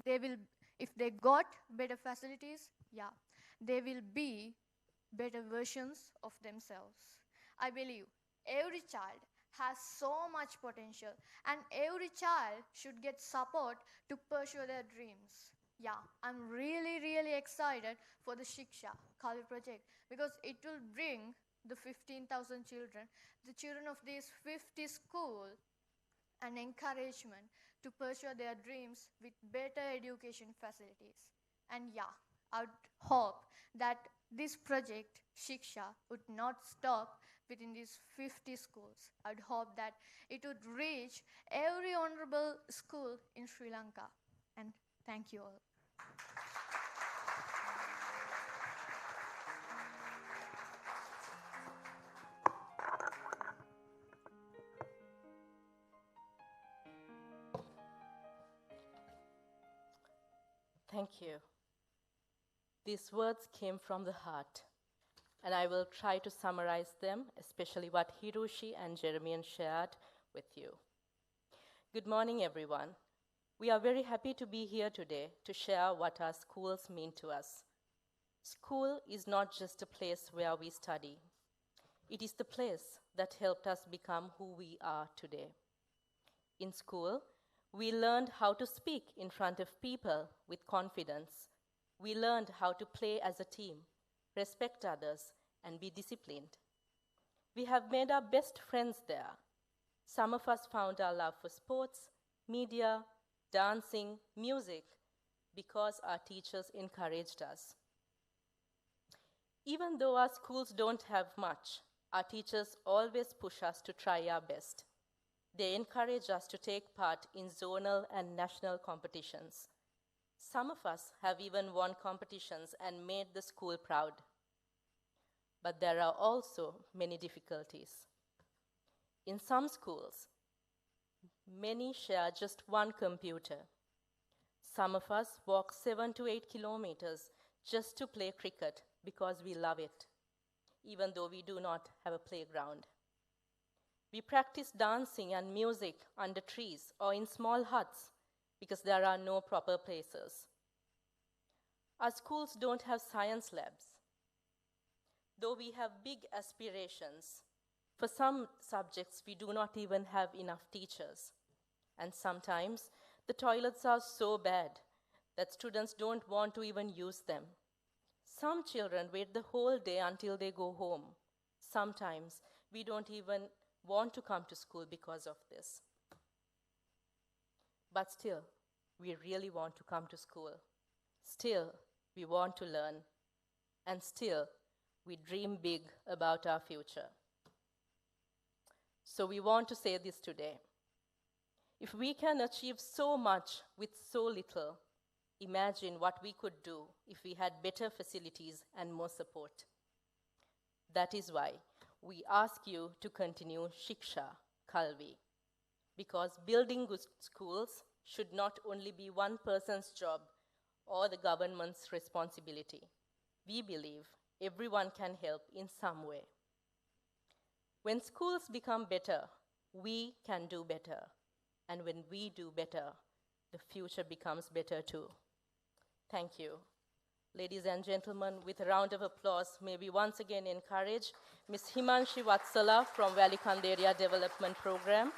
they will, if they got better facilities, yeah, they will be better versions of themselves. I believe every child has so much potential and every child should get support to pursue their dreams. Yeah, I'm really, really excited for the Shiksha Kalvi project because it will bring the 15,000 children, the children of these 50 schools, an encouragement to pursue their dreams with better education facilities. And yeah, I would hope that this project, Shiksha, would not stop within these 50 schools. I would hope that it would reach every honorable school in Sri Lanka. And thank you all. Thank you. These words came from the heart, and I will try to summarize them, especially what Hiroshi and Jeremian shared with you. Good morning, everyone. We are very happy to be here today to share what our schools mean to us. School is not just a place where we study. It is the place that helped us become who we are today. In school, we learned how to speak in front of people with confidence. We learned how to play as a team, respect others, and be disciplined. We have made our best friends there. Some of us found our love for sports, media, dancing, music, because our teachers encouraged us. Even though our schools don't have much, our teachers always push us to try our best. They encourage us to take part in zonal and national competitions. Some of us have even won competitions and made the school proud. But there are also many difficulties. In some schools, many share just one computer. Some of us walk 7 to 8 kilometers just to play cricket because we love it, even though we do not have a playground. We practice dancing and music under trees or in small huts because there are no proper places. Our schools don't have science labs. Though we have big aspirations, for some subjects we do not even have enough teachers. And sometimes the toilets are so bad that students don't want to even use them. Some children wait the whole day until they go home. Sometimes we don't even want to come to school because of this. But still, we really want to come to school. Still, we want to learn. And still, we dream big about our future. So we want to say this today. If we can achieve so much with so little, imagine what we could do if we had better facilities and more support. That is why we ask you to continue Shiksha, Kalvi, because building good schools should not only be one person's job or the government's responsibility. We believe everyone can help in some way. When schools become better, we can do better. And when we do better, the future becomes better too. Thank you. Ladies and gentlemen, with a round of applause, may we once again encourage Ms. Himanshi Vatsala from Valley Kanderiya Development Program,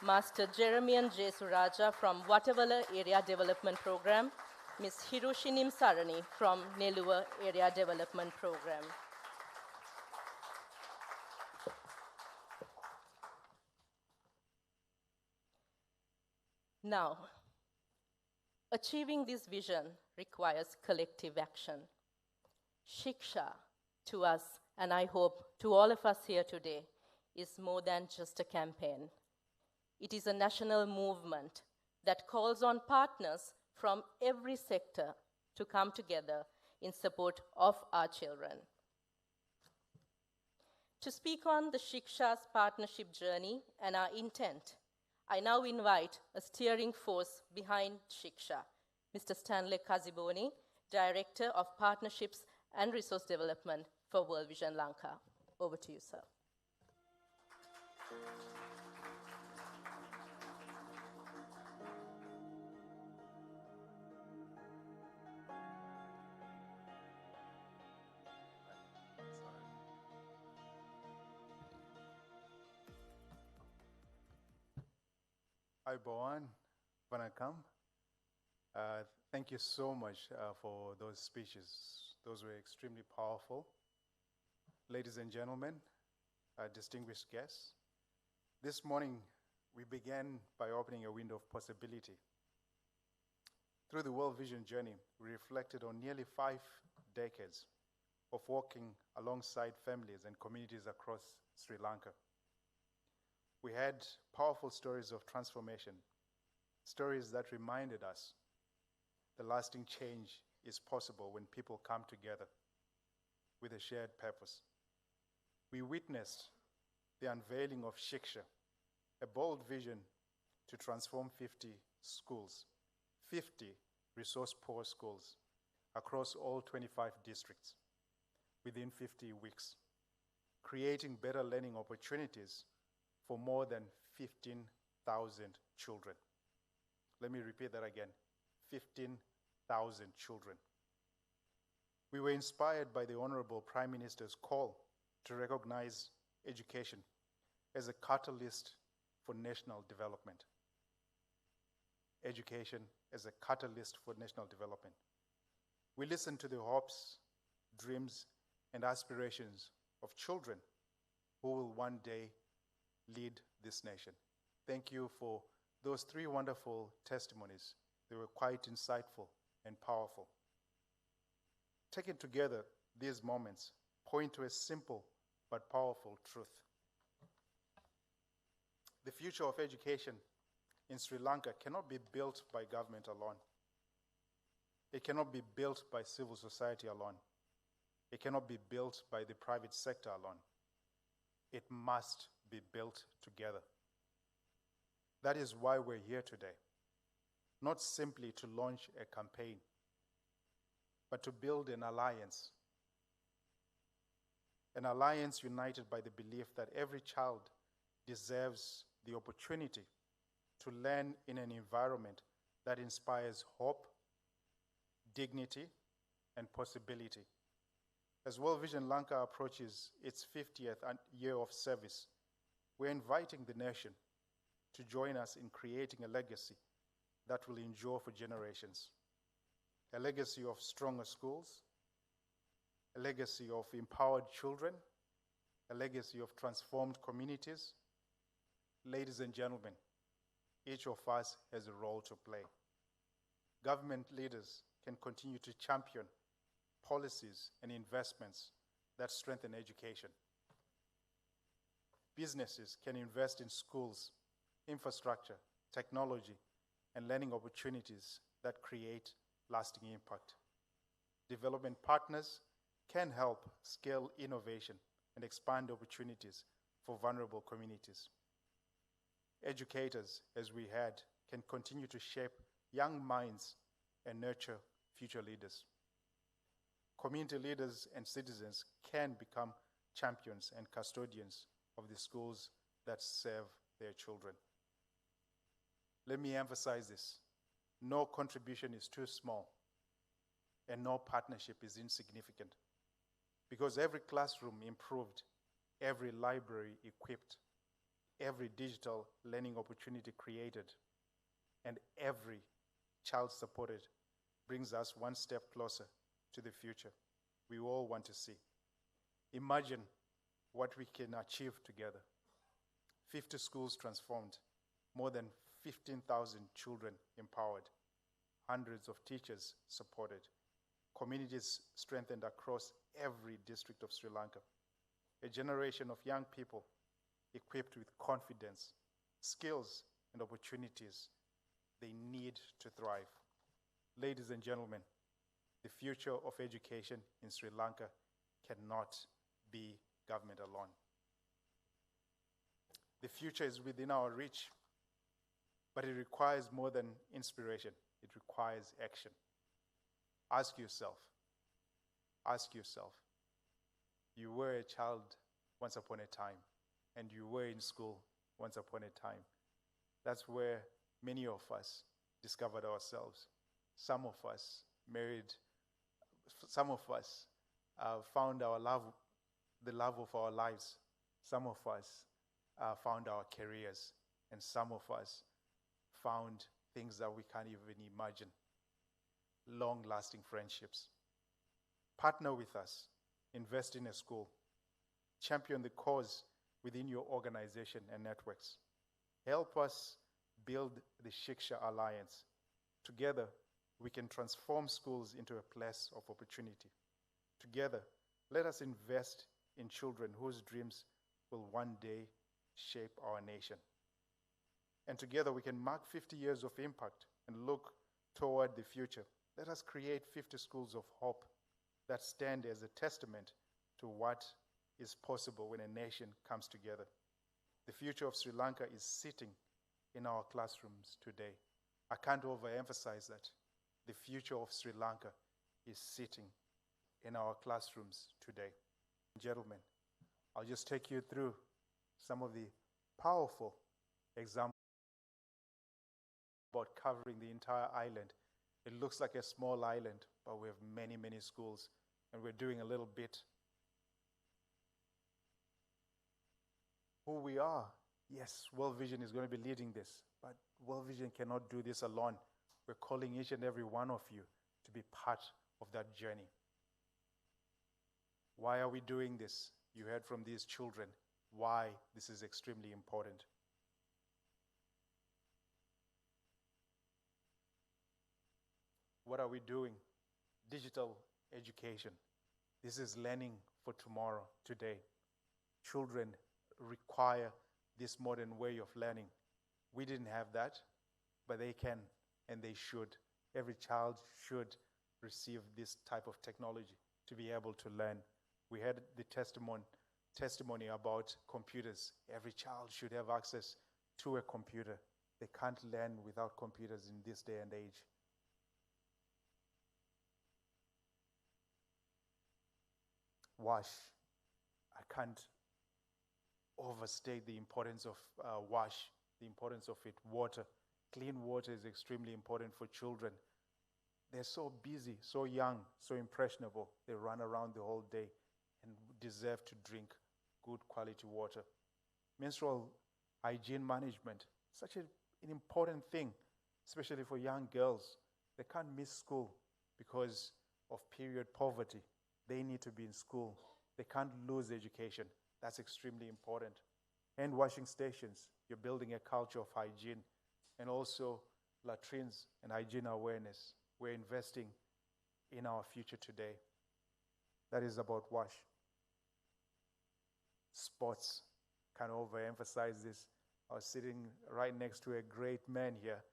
Master Jeremian J. Suraja from Watavala Area Development Program, Ms. Hiroshinim Sarani from Nelua Area Development Program. Now, achieving this vision requires collective action. Shiksha, to us, and I hope to all of us here today, is more than just a campaign. It is a national movement that calls on partners from every sector to come together in support of our children. To speak on the Shiksha's partnership journey and our intent, I now invite a steering force behind Shiksha, Mr. Stanley Kaziboni, Director of Partnerships and Resource Development for World Vision Lanka. Over to you, sir. Hi, Boan. Vanakkam. Thank you so much for those speeches. Those were extremely powerful. Ladies and gentlemen, distinguished guests, this morning we began by opening a window of possibility. Through the World Vision journey, we reflected on nearly 5 decades of working alongside families and communities across Sri Lanka. We had powerful stories of transformation, stories that reminded us the lasting change is possible when people come together with a shared purpose. We witnessed the unveiling of Shiksha, a bold vision to transform 50 schools, 50 resource-poor schools across all 25 districts within 50 weeks, creating better learning opportunities for more than 15,000 children. Let me repeat that again, 15,000 children. We were inspired by the Honorable Prime Minister's call to recognize education as a catalyst for national development. Education as a catalyst for national development. We listened to the hopes, dreams, and aspirations of children who will one day lead this nation. Thank you for those 3 wonderful testimonies. They were quite insightful and powerful. Taken together, these moments point to a simple but powerful truth. The future of education in Sri Lanka cannot be built by government alone. It cannot be built by civil society alone. It cannot be built by the private sector alone. It must be built together. That is why we're here today, not simply to launch a campaign, but to build an alliance united by the belief that every child deserves the opportunity to learn in an environment that inspires hope, dignity, and possibility. As World Vision Lanka approaches its 50th year of service, we're inviting the nation to join us in creating a legacy that will endure for generations. A legacy of stronger schools, a legacy of empowered children, a legacy of transformed communities. Ladies and gentlemen, each of us has a role to play. Government leaders can continue to champion policies and investments that strengthen education. Businesses can invest in schools, infrastructure, technology, and learning opportunities that create lasting impact. Development partners can help scale innovation and expand opportunities for vulnerable communities. Educators, as we had, can continue to shape young minds and nurture future leaders. Community leaders and citizens can become champions and custodians of the schools that serve their children. Let me emphasize this. No contribution is too small, and no partnership is insignificant. Because every classroom improved, every library equipped, every digital learning opportunity created, and every child supported brings us one step closer to the future we all want to see. Imagine what we can achieve together. 50 schools transformed, more than 15,000 children empowered, hundreds of teachers supported, communities strengthened across every district of Sri Lanka, a generation of young people equipped with confidence, skills, and opportunities they need to thrive. Ladies and gentlemen, the future of education in Sri Lanka cannot be government alone. The future is within our reach, but it requires more than inspiration. It requires action. Ask yourself, you were a child once upon a time, and you were in school once upon a time. That's where many of us discovered ourselves. Some of us married, some of us found our love, the love of our lives. Some of us found our careers, and some of us found things that we can't even imagine. Long-lasting friendships. Partner with us. Invest in a school. Champion the cause within your organization and networks. Help us build the Shiksha Alliance. Together, we can transform schools into a place of opportunity. Together, let us invest in children whose dreams will one day shape our nation. And together we can mark 50 years of impact and look toward the future. Let us create 50 schools of hope that stand as a testament to what is possible when a nation comes together. The future of Sri Lanka is sitting in our classrooms today. I can't overemphasize that. The future of Sri Lanka is sitting in our classrooms today. Gentlemen, I'll just take you through some of the powerful examples about covering the entire island. It looks like a small island, but we have many, many schools, and we're doing a little bit. Who we are, yes, World Vision is going to be leading this, but World Vision cannot do this alone. We're calling each and every one of you to be part of that journey. Why are we doing this? You heard from these children why this is extremely important. What are we doing? Digital education. This is learning for tomorrow, today. Children require this modern way of learning. We didn't have that, but they can and they should. Every child should receive this type of technology to be able to learn. We had the testimony about computers. Every child should have access to a computer. They can't learn without computers in this day and age. WASH. I can't overstate the importance of WASH, the importance of it. Water. Clean water is extremely important for children. They're so busy, so young, so impressionable. They run around the whole day and deserve to drink good quality water. Menstrual hygiene management, such an important thing. especially for young girls. They can't miss school because of period poverty. They need to be in school. They can't lose education. That's extremely important. Hand washing stations, you're building a culture of hygiene, and also latrines and hygiene awareness. We're investing in our future today. That is about WASH. Sports, can't overemphasize this. I was sitting right next to a great man here,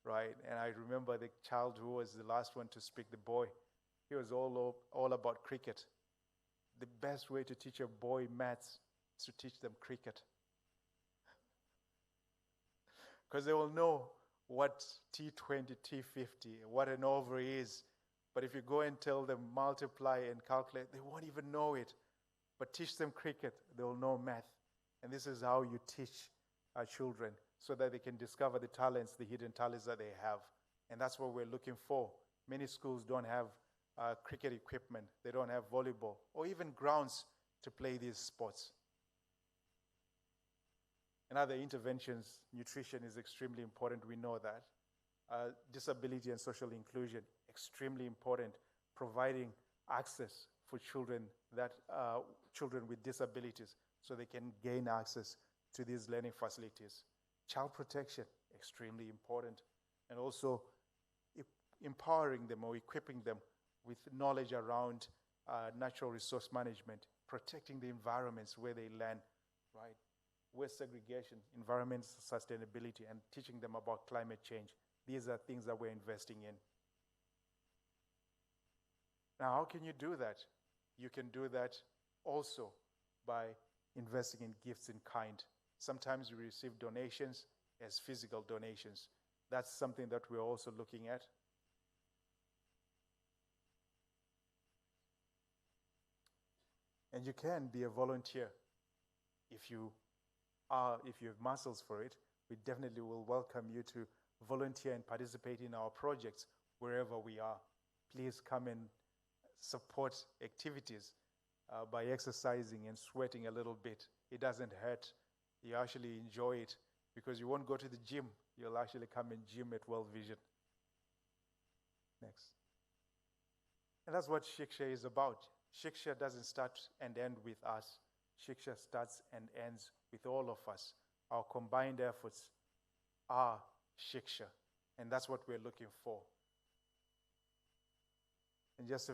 right? And I remember the child who was the last one to speak, the boy. He was all about cricket. The best way to teach a boy maths is to teach them cricket. Because they will know what T20, T50, what an over is. But if you go and tell them multiply and calculate, they won't even know it. But teach them cricket, they will know math. And this is how you teach our children so that they can discover the talents, the hidden talents that they have. And that's what we're looking for. Many schools don't have cricket equipment. They don't have volleyball or even grounds to play these sports. And other interventions, nutrition is extremely important. We know that. Disability and social inclusion, extremely important. Providing access for children with disabilities so they can gain access to these learning facilities. Child protection, extremely important. And also empowering them or equipping them with knowledge around natural resource management, protecting the environments where they learn, right? Waste segregation, environmental sustainability, and teaching them about climate change. These are things that we're investing in. Now, how can you do that? You can do that also by investing in gifts in kind. Sometimes we receive donations as physical donations. That's something that we're also looking at. And you can be a volunteer if you have muscles for it. We definitely will welcome you to volunteer and participate in our projects wherever we are. Please come and support activities by exercising and sweating a little bit. It doesn't hurt. You actually enjoy it because you won't go to the gym. You'll actually come and gym at World Vision. Next. And that's what Shiksha is about. Shiksha doesn't start and end with us. Shiksha starts and ends with all of us. Our combined efforts are Shiksha, and that's what we're looking for. And just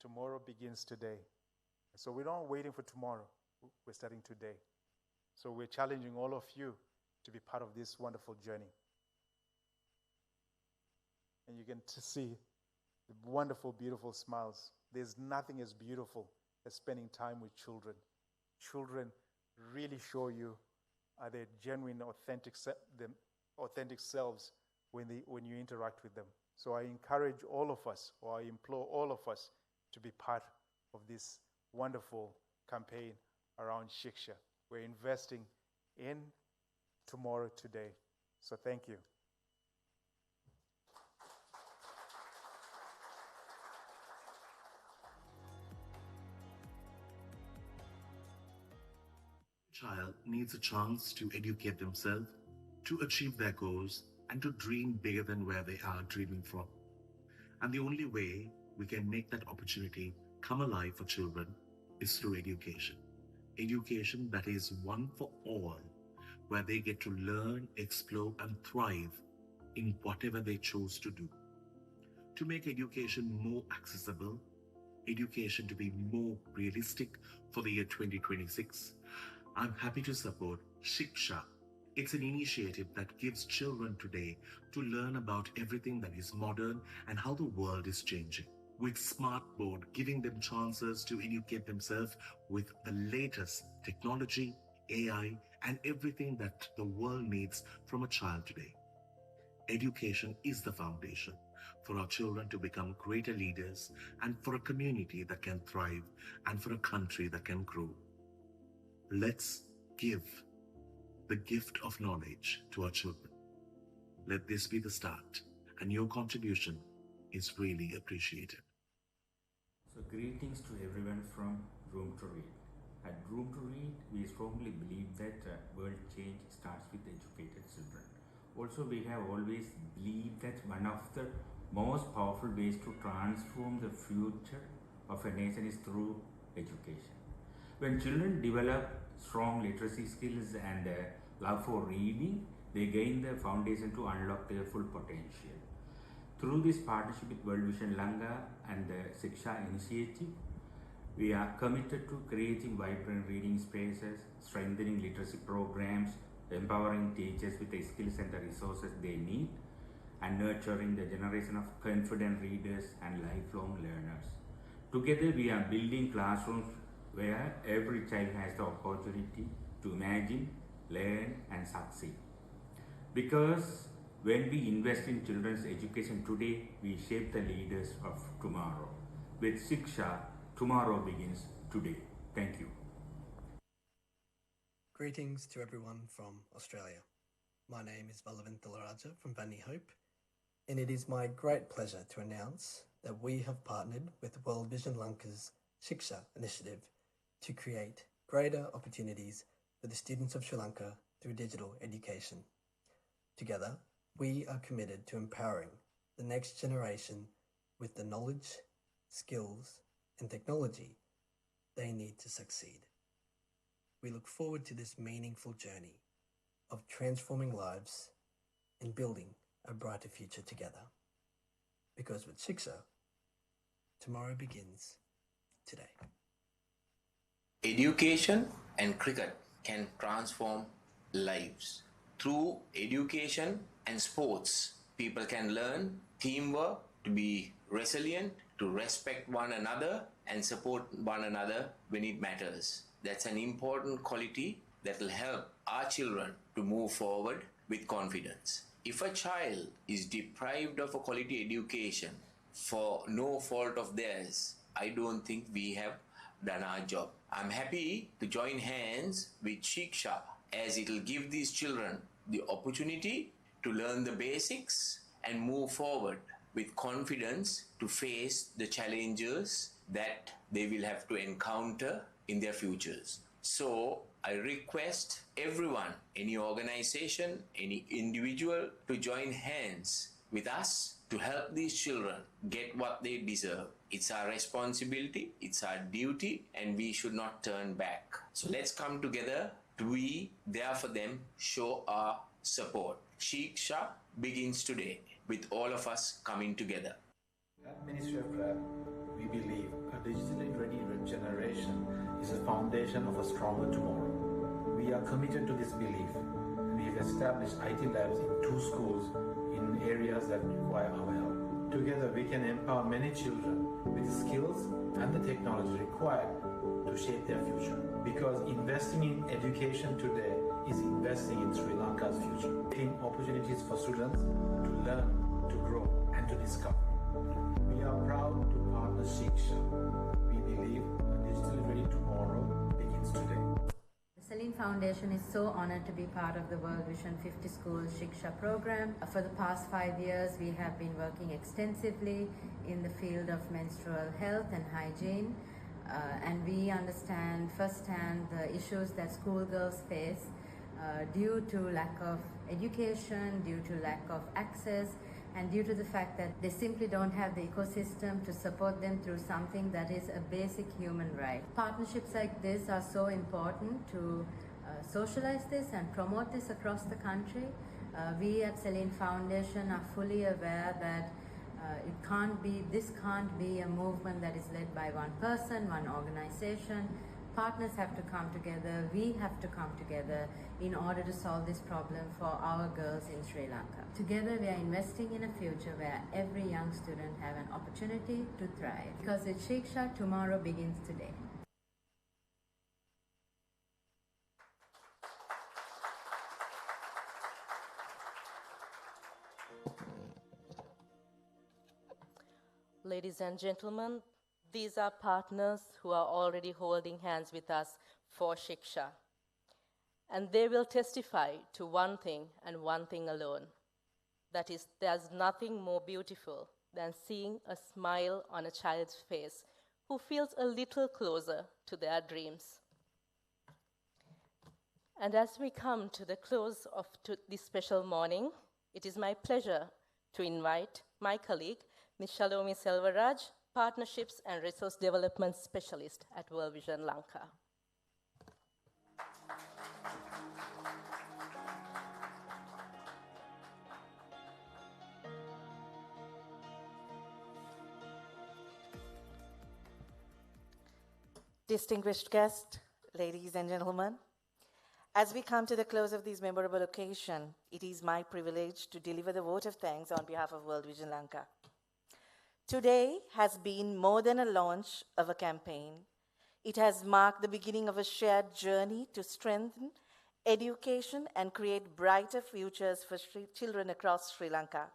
tomorrow begins today. So we're not waiting for tomorrow. We're starting today. So we're challenging all of you to be part of this wonderful journey. And you can see the wonderful, beautiful smiles. There's nothing as beautiful as spending time with children. Children really show you their genuine, authentic selves when you interact with them. So I encourage all of us, or I implore all of us to be part of this wonderful campaign around Shiksha. We're investing in tomorrow today. So thank you. Child needs a chance to educate themselves, to achieve their goals, and to dream bigger than where they are dreaming from. And the only way we can make that opportunity come alive for children is through education. Education that is one for all, where they get to learn, explore, and thrive in whatever they chose to do. To make education more accessible, education to be more realistic for the year 2026, I'm happy to support Shiksha. It's an initiative that gives children today to learn about everything that is modern and how the world is changing. With Smartboard giving them chances to educate themselves with the latest technology, AI, and everything that the world needs from a child today. Education is the foundation for our children to become greater leaders, and for a community that can thrive, and for a country that can grow. Let's give the gift of knowledge to our children. Let this be the start, and your contribution is really appreciated. So greetings to everyone from Room to Read. At Room to Read, we strongly believe that world change starts with educated children. Also, we have always believed that one of the most powerful ways to transform the future of a nation is through education. When children develop strong literacy skills and love for reading, they gain the foundation to unlock their full potential. Through this partnership with World Vision Lanka and the Shiksha initiative, we are committed to creating vibrant reading spaces, strengthening literacy programs, empowering teachers with the skills and the resources they need, and nurturing the generation of confident readers and lifelong learners. Together, we are building classrooms where every child has the opportunity to imagine, learn, and succeed. Because when we invest in children's education today, we shape the leaders of tomorrow. With Shiksha, tomorrow begins today. Thank you. Greetings to everyone from Australia. My name is Valavan Thilaraja from Vanni Hope, and it is my great pleasure to announce that we have partnered with World Vision Lanka's Shiksha initiative to create greater opportunities for the students of Sri Lanka through digital education. Together, we are committed to empowering the next generation with the knowledge, skills, and technology they need to succeed. We look forward to this meaningful journey of transforming lives and building a brighter future together. Because with Shiksha, tomorrow begins today. Education and cricket can transform lives. Through education and sports, people can learn teamwork, to be resilient, to respect one another and support one another when it matters. That's an important quality that will help our children to move forward with confidence. If a child is deprived of a quality education for no fault of theirs, I don't think we have done our job. I'm happy to join hands with Shiksha as it will give these children the opportunity to learn the basics and move forward with confidence to face the challenges that they will have to encounter in their futures. So I request everyone, any organization, any individual to join hands with us to help these children get what they deserve. It's our responsibility, it's our duty, and we should not turn back. So let's come together to be there for them, show our support. Shiksha begins today with all of us coming together. At Ministry of Craft, we believe a digitally ready generation is the foundation of a stronger tomorrow. We are committed to this belief. We have established IT labs in 2 schools in areas that require our help. Together, we can empower many children with the skills and the technology required to shape their future. Because investing in education today is investing in Sri Lanka's future, creating opportunities for students to learn, to grow, and to discover. We are proud to partner Shiksha. We believe a digitally ready tomorrow begins today. The Celine Foundation is so honored to be part of the World Vision 50 School Shiksha program. For the past 5 years, we have been working extensively in the field of menstrual health and hygiene. And we understand firsthand the issues that schoolgirls face due to lack of education, due to lack of access, and due to the fact that they simply don't have the ecosystem to support them through something that is a basic human right. Partnerships like this are so important to socialize this and promote this across the country. We at Celine Foundation are fully aware that this can't be a movement that is led by one person, one organization. Partners have to come together, we have to come together in order to solve this problem for our girls in Sri Lanka. Together we are investing in a future where every young student have an opportunity to thrive. Because with Shiksha, tomorrow begins today. Ladies and gentlemen, these are partners who are already holding hands with us for Shiksha. And they will testify to one thing and one thing alone. That is, there's nothing more beautiful than seeing a smile on a child's face who feels a little closer to their dreams. And as we come to the close of this special morning, it is my pleasure to invite my colleague, Ms. Shalomi Selvaraj, Partnerships and Resource Development Specialist at World Vision Lanka. Distinguished guests, ladies and gentlemen, as we come to the close of this memorable occasion, it is my privilege to deliver the vote of thanks on behalf of World Vision Lanka. Today has been more than a launch of a campaign. It has marked the beginning of a shared journey to strengthen education and create brighter futures for children across Sri Lanka.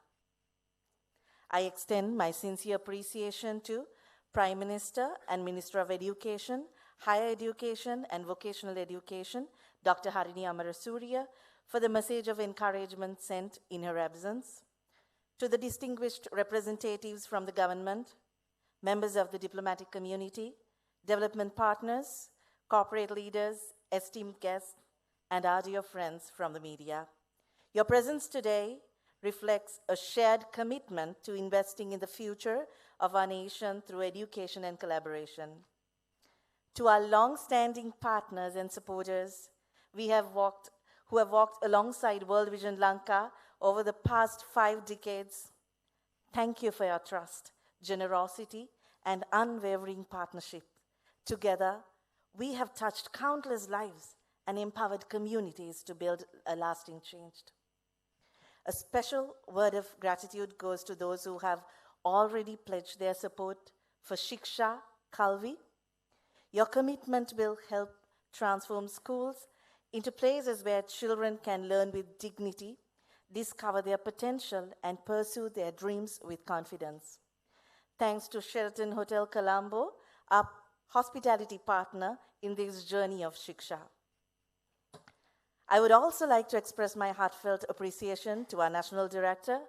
I extend my sincere appreciation to Prime Minister and Minister of Education, Higher Education and Vocational Education, Dr. Harini Amarasuriya, for the message of encouragement sent in her absence. To the distinguished representatives from the government, members of the diplomatic community, development partners, corporate leaders, esteemed guests, and our dear friends from the media. Your presence today reflects a shared commitment to investing in the future of our nation through education and collaboration. To our long-standing partners and supporters, who have walked alongside World Vision Lanka over the past 5 decades, thank you for your trust, generosity, and unwavering partnership. Together, we have touched countless lives and empowered communities to build a lasting change. A special word of gratitude goes to those who have already pledged their support for Shiksha, Kalvi. Your commitment will help transform schools into places where children can learn with dignity, discover their potential, and pursue their dreams with confidence. Thanks to Sheraton Hotel Colombo, our hospitality partner in this journey of Shiksha. I would also like to express my heartfelt appreciation to our National Director,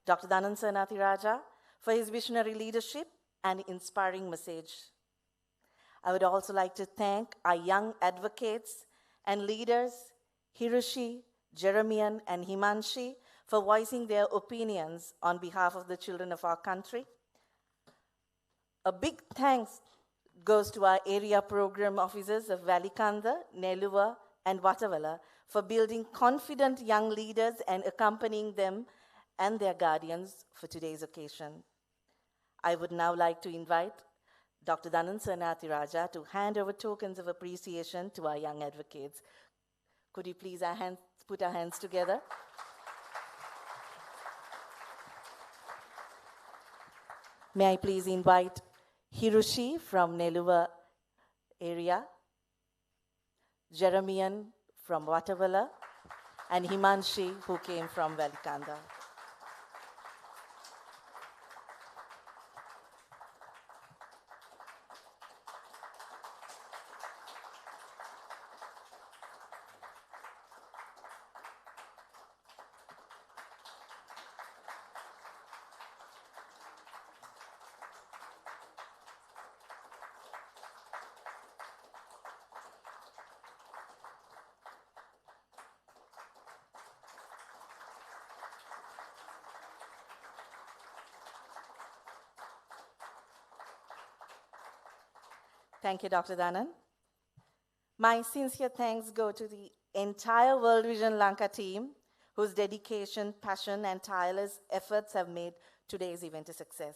Dr. Danan Sarnathiraja, for his visionary leadership and inspiring message. I would also like to thank our young advocates and leaders, Hiroshi, Jeremian, and Himanshi, for voicing their opinions on behalf of the children of our country. A big thanks goes to our area program officers of Valikanda, Neluva, and Watavala for building confident young leaders and accompanying them and their guardians for today's occasion. I would now like to invite Dr. Danan Sarnathiraja to hand over tokens of appreciation to our young advocates. Could you please put our hands together? May I please invite Hiroshi from Neluva area, Jeremian from Watavala, and Himanshi, who came from Valikanda. Thank you, Dr. Danan. My sincere thanks go to the entire World Vision Lanka team, whose dedication, passion, and tireless efforts have made today's event a success.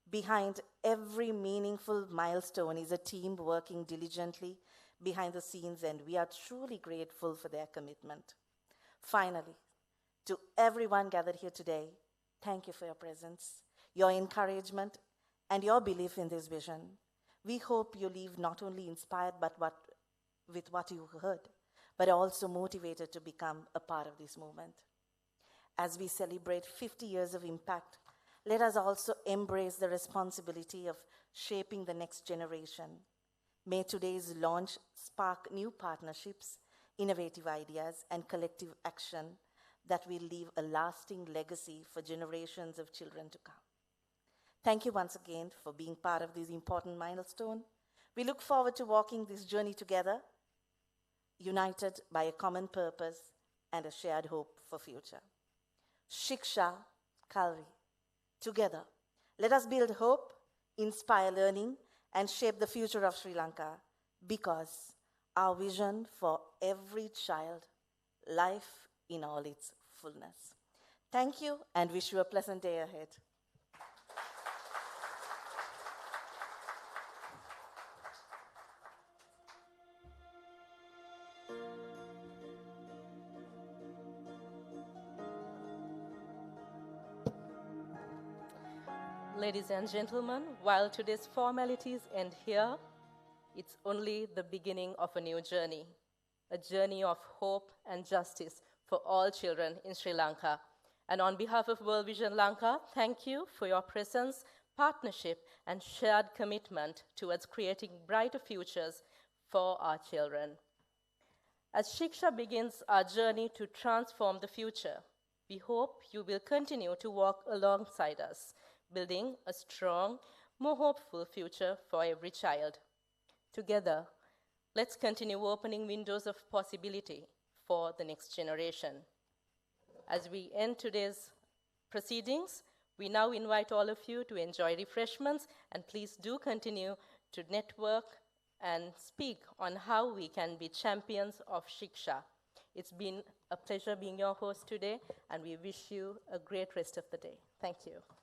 Behind every meaningful milestone is a team working diligently behind the scenes, and we are truly grateful for their commitment. Finally, to everyone gathered here today, thank you for your presence, your encouragement, and your belief in this vision. We hope you leave not only inspired with what you heard, but also motivated to become a part of this movement. As we celebrate 50 years of impact, let us also embrace the responsibility of shaping the next generation. May today's launch spark new partnerships, innovative ideas, and collective action that will leave a lasting legacy for generations of children to come. Thank you once again for being part of this important milestone. We look forward to walking this journey together. united by a common purpose and a shared hope for future. Shiksha, Kalvi. Together, let us build hope, inspire learning, and shape the future of Sri Lanka, because our vision for every child, life in all its fullness. Thank you, and wish you a pleasant day ahead. Ladies and gentlemen, while today's formalities end here, it's only the beginning of a new journey, a journey of hope and justice for all children in Sri Lanka. And on behalf of World Vision Lanka, thank you for your presence, partnership, and shared commitment towards creating brighter futures for our children. As Shiksha begins our journey to transform the future, we hope you will continue to walk alongside us, building a strong, more hopeful future for every child. Together, let's continue opening windows of possibility for the next generation. As we end today's proceedings, we now invite all of you to enjoy refreshments, and please do continue to network and speak on how we can be champions of Shiksha. It's been a pleasure being your host today, and we wish you a great rest of the day. Thank you.